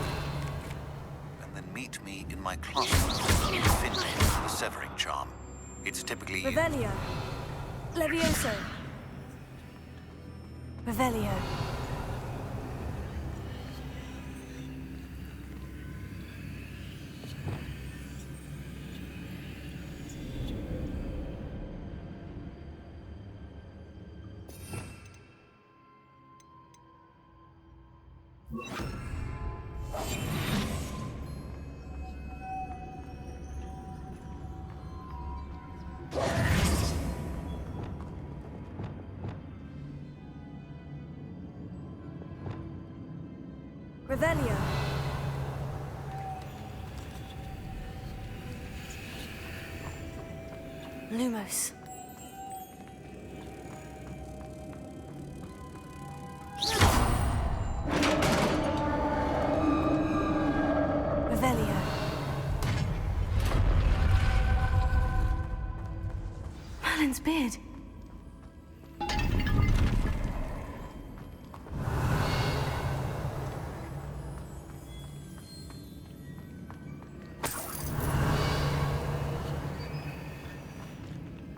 And then meet me in my classroom to finish the severing charm. It's typically... Revelio. Levioso. Revelio. Revelio. Lumos. Revelio. Merlin's beard.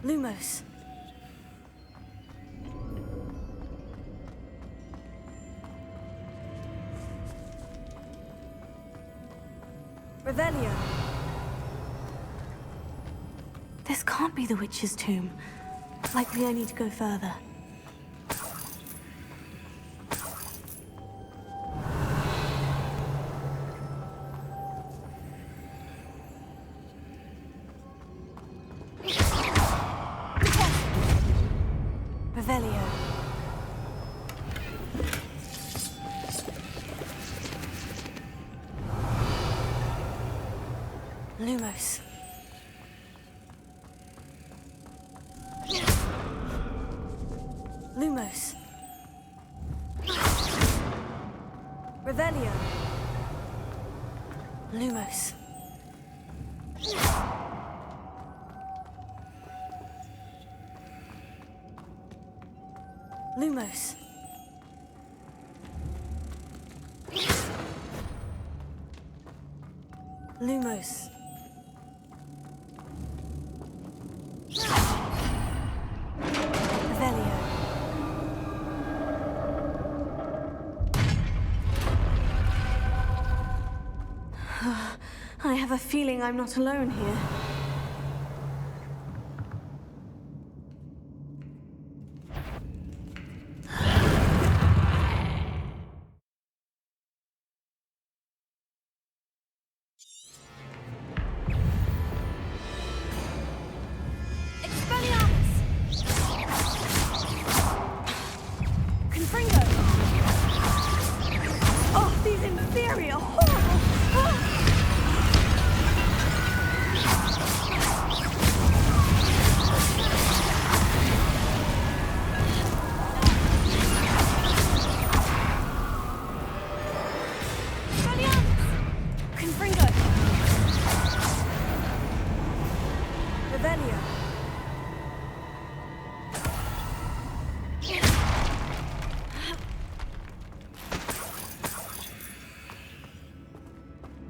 Lumos. Revelio. This can't be the witch's tomb. Likely I need to go further. Revelio. Lumos. Lumos. Revelio. Lumos. Lumos. Lumos. Revelio. I have a feeling I'm not alone here.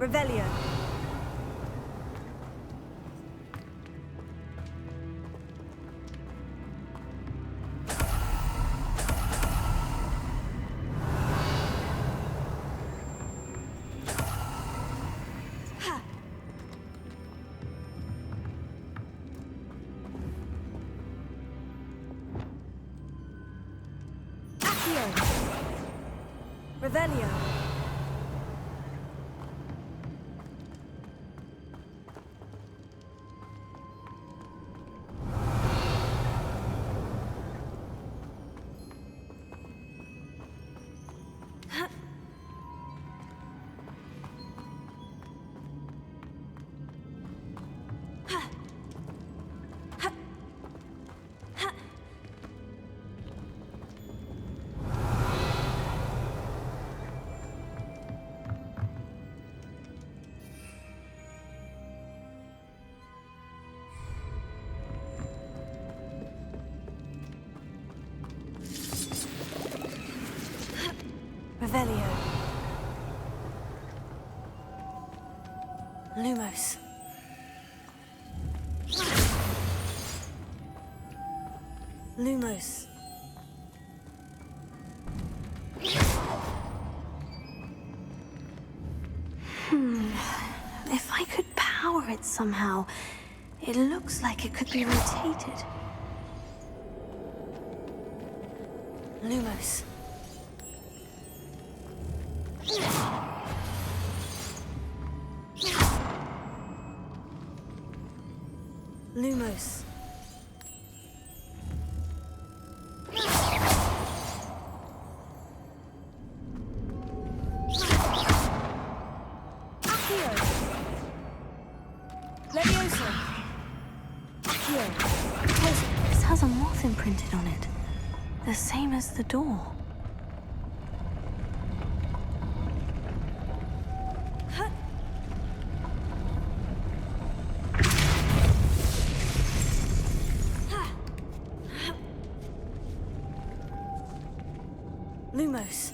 Revelio. Revelio. Revelio. Lumos. Lumos. If I could power it somehow, it looks like it could be rotated. Lumos. Lumos. Accio. Leviosa. Accio. This has a moth imprinted on it. The same as the door. Lumos.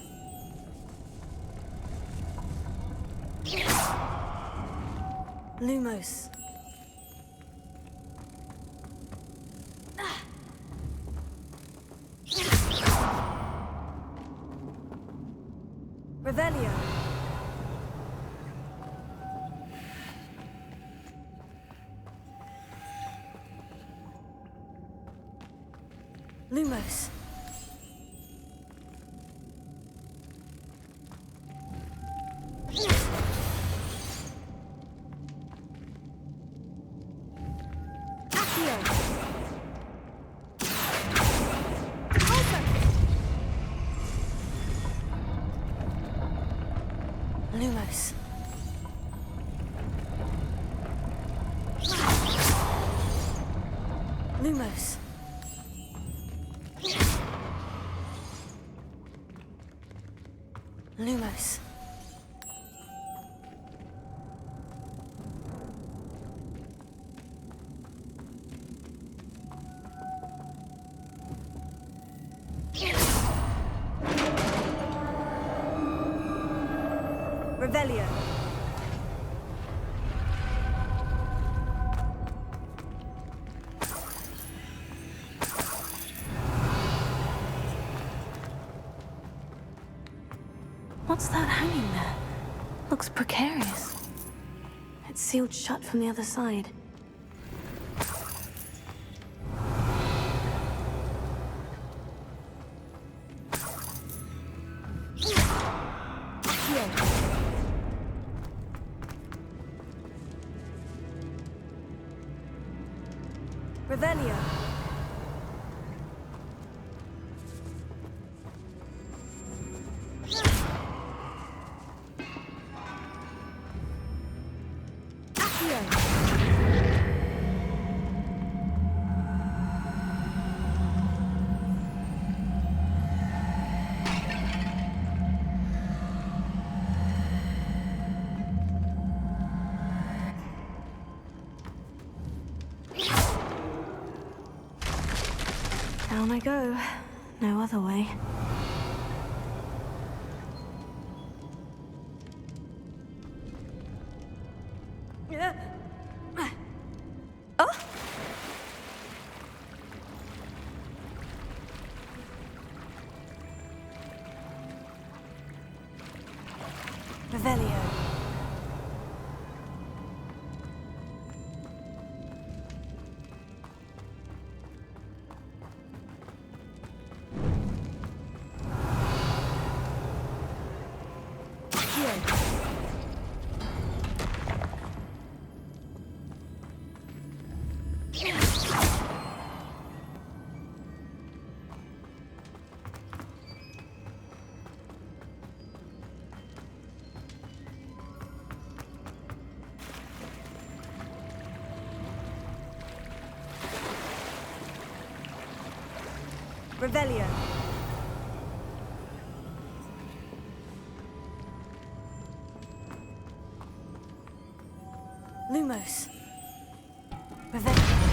Lumos. Revelio. Lumos. Lumos. Lumos. Lumos. Revelio. What's that hanging there? Looks precarious. It's sealed shut from the other side. Revelio. Down I go. No other way. Revelio. Revelio. Lumos. Revelio.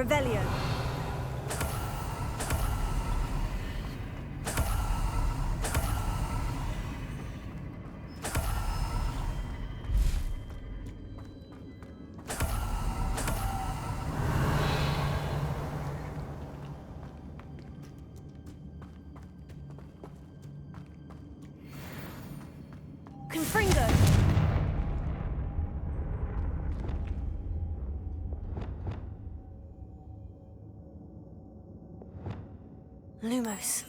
Revelio. Confringo. Lumos.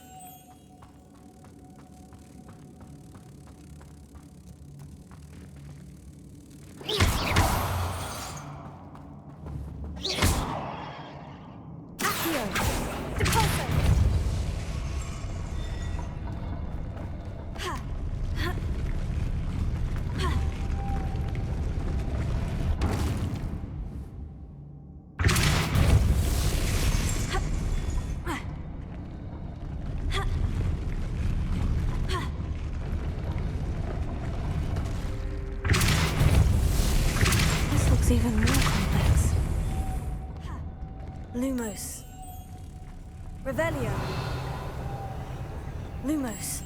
Accio. Depulso. Ha. Ha. Ha. This looks even more complex. Lumos. Revelio. Lumos.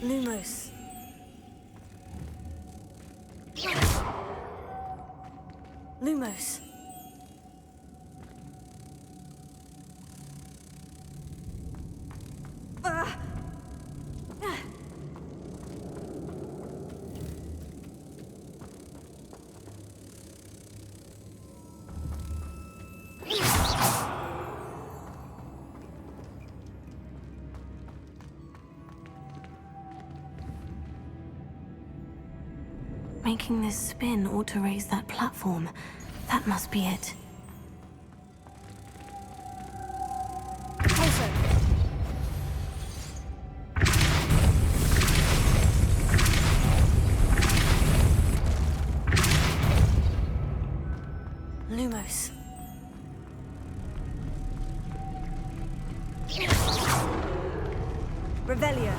Lumos. Lumos. Making this spin ought to raise that platform. That must be it. Repulso. Lumos. Revelio.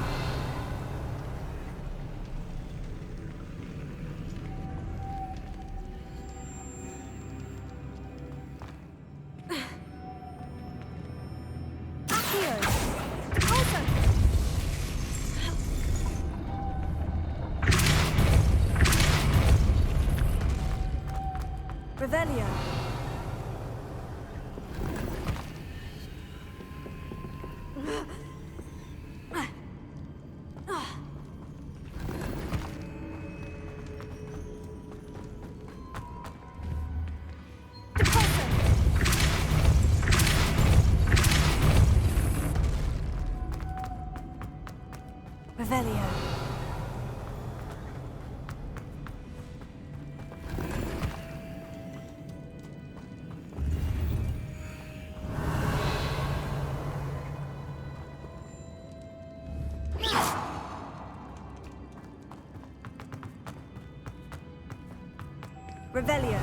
Accio. Depulso. Revelio. Revelio. Revelio.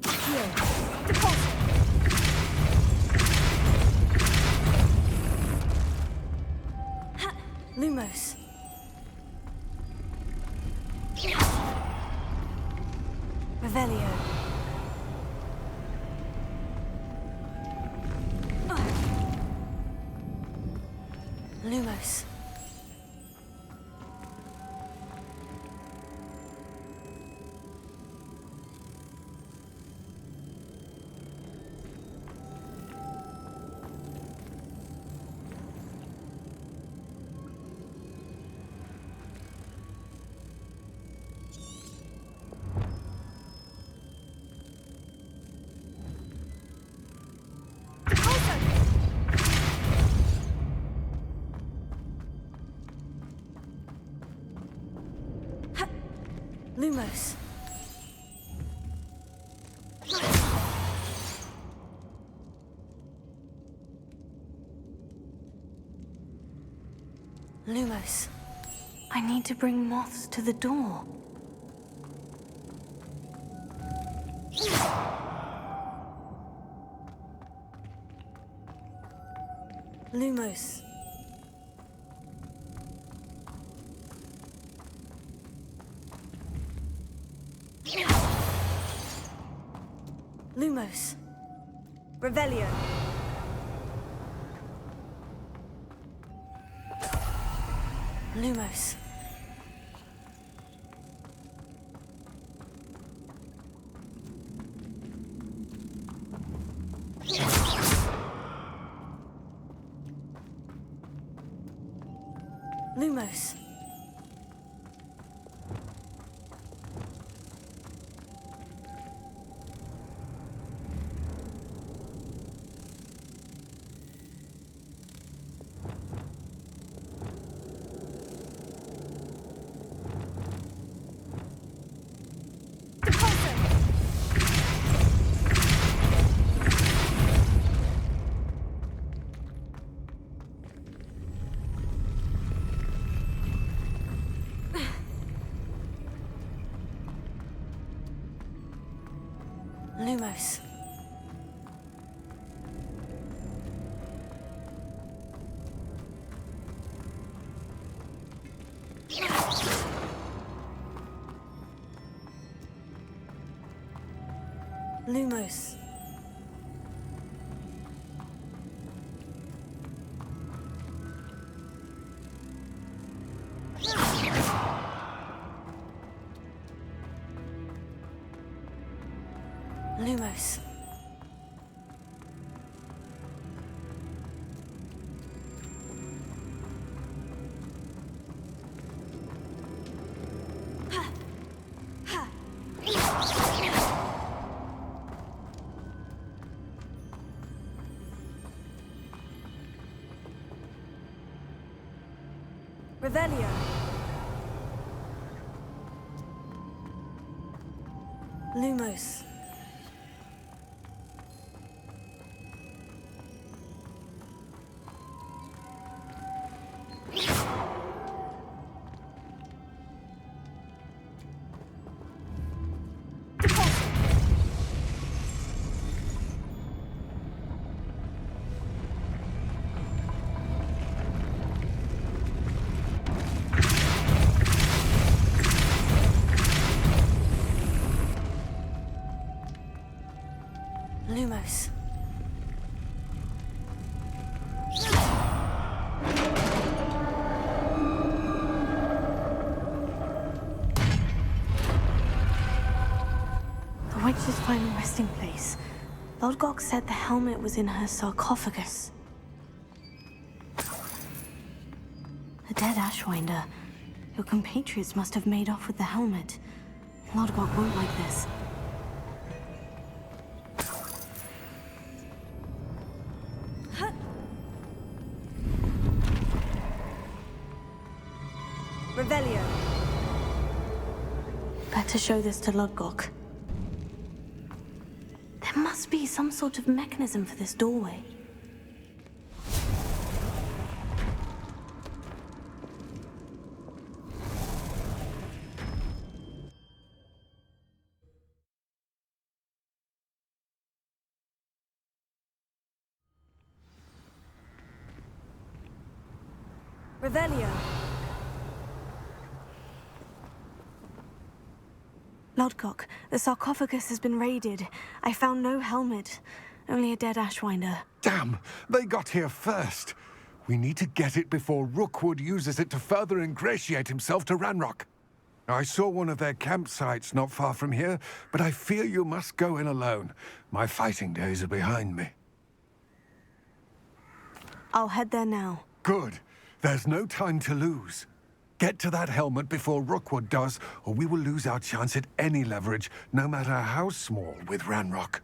Accio. Depulso. Ha. Lumos. Revelio. Lumos. Lumos. Lumos. I need to bring moths to the door. Lumos. Lumos. Revelio. Lumos. Lumos. Lumos. Lumos. Lumos. Revelio. Lumos. Lumos. The witch's final resting place. Lodgok said the helmet was in her sarcophagus. A dead Ashwinder. Your compatriots must have made off with the helmet. Lodgok won't like this. Revelio. Better show this to Lodgok. There must be some sort of mechanism for this doorway. Revelio. Lodgok, the sarcophagus has been raided. I found no helmet, only a dead Ashwinder. Damn! They got here first. We need to get it before Rookwood uses it to further ingratiate himself to Ranrock. I saw one of their campsites not far from here, but I fear you must go in alone. My fighting days are behind me. I'll head there now. Good. There's no time to lose. Get to that helmet before Rookwood does, or we will lose our chance at any leverage, no matter how small, with Ranrock.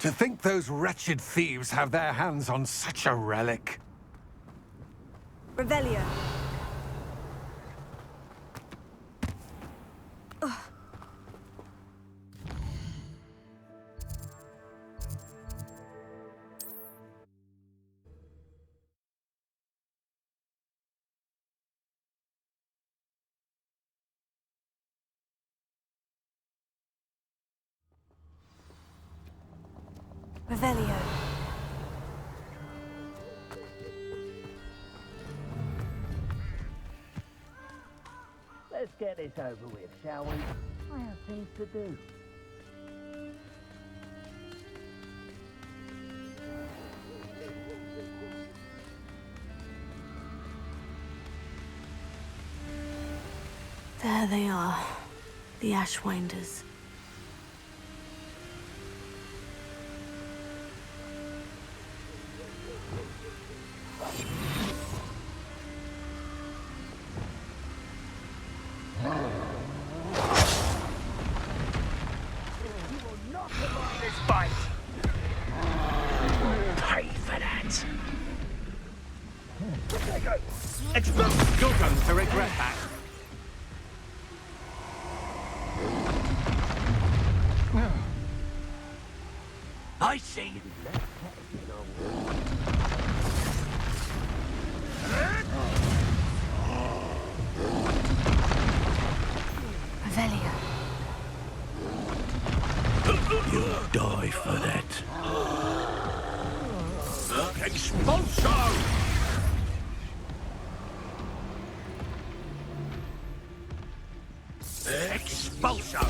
To think those wretched thieves have their hands on such a relic. Revelio. Revelio. Let's get get this over with, shall we? I have things to do. There they are, the Ashwinders. You're going to regret that. I see. Revelio. You'll die for that. Expulso! Expulso!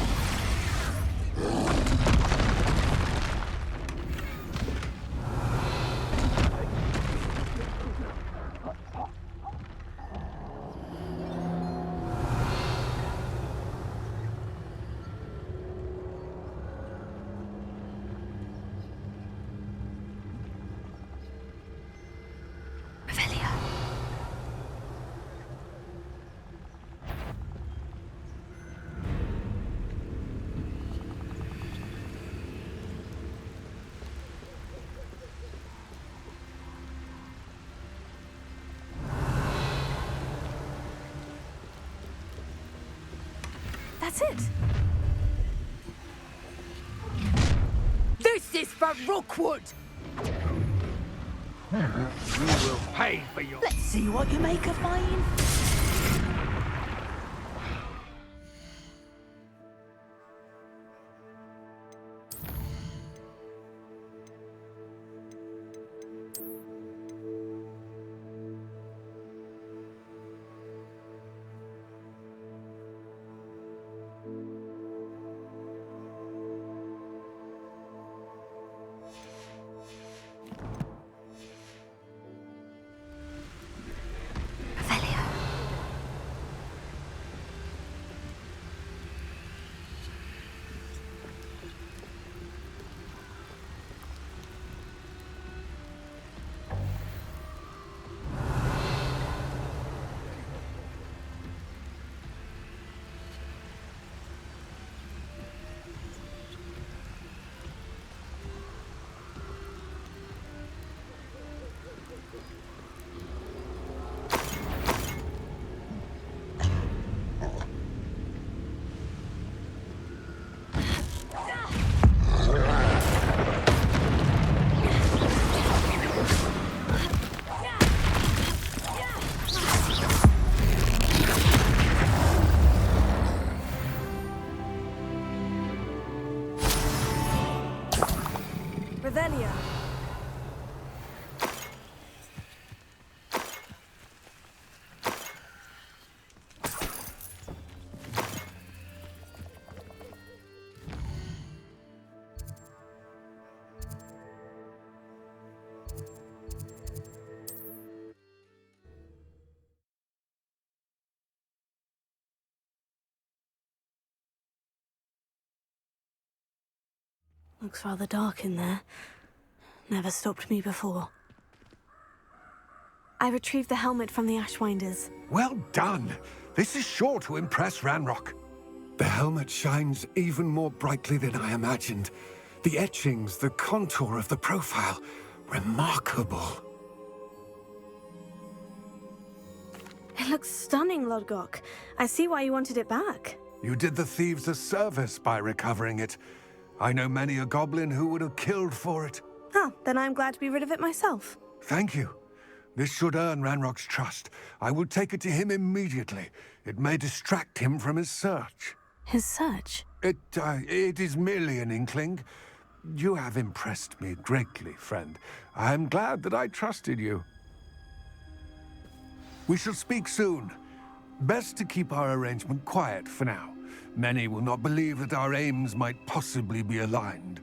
Revelio. That's it. This is for Rookwood! You will pay for your... Let's see what you make of mine. Revelio. Looks rather dark in there. Never stopped me before. I retrieved the helmet from the Ashwinders. Well done. This is sure to impress Ranrock. The helmet shines even more brightly than I imagined. The etchings, the contour of the profile. Remarkable. It looks stunning, Lodgok. I see why you wanted it back. You did the thieves a service by recovering it. I know many a goblin who would have killed for it. Ah, then I'm glad to be rid of it myself. Thank you. This should earn Ranrock's trust. I will take it to him immediately. It may distract him from his search. His search? It is merely an inkling. You have impressed me greatly, friend. I am glad that I trusted you. We shall speak soon. Best to keep our arrangement quiet for now. Many will not believe that our aims might possibly be aligned.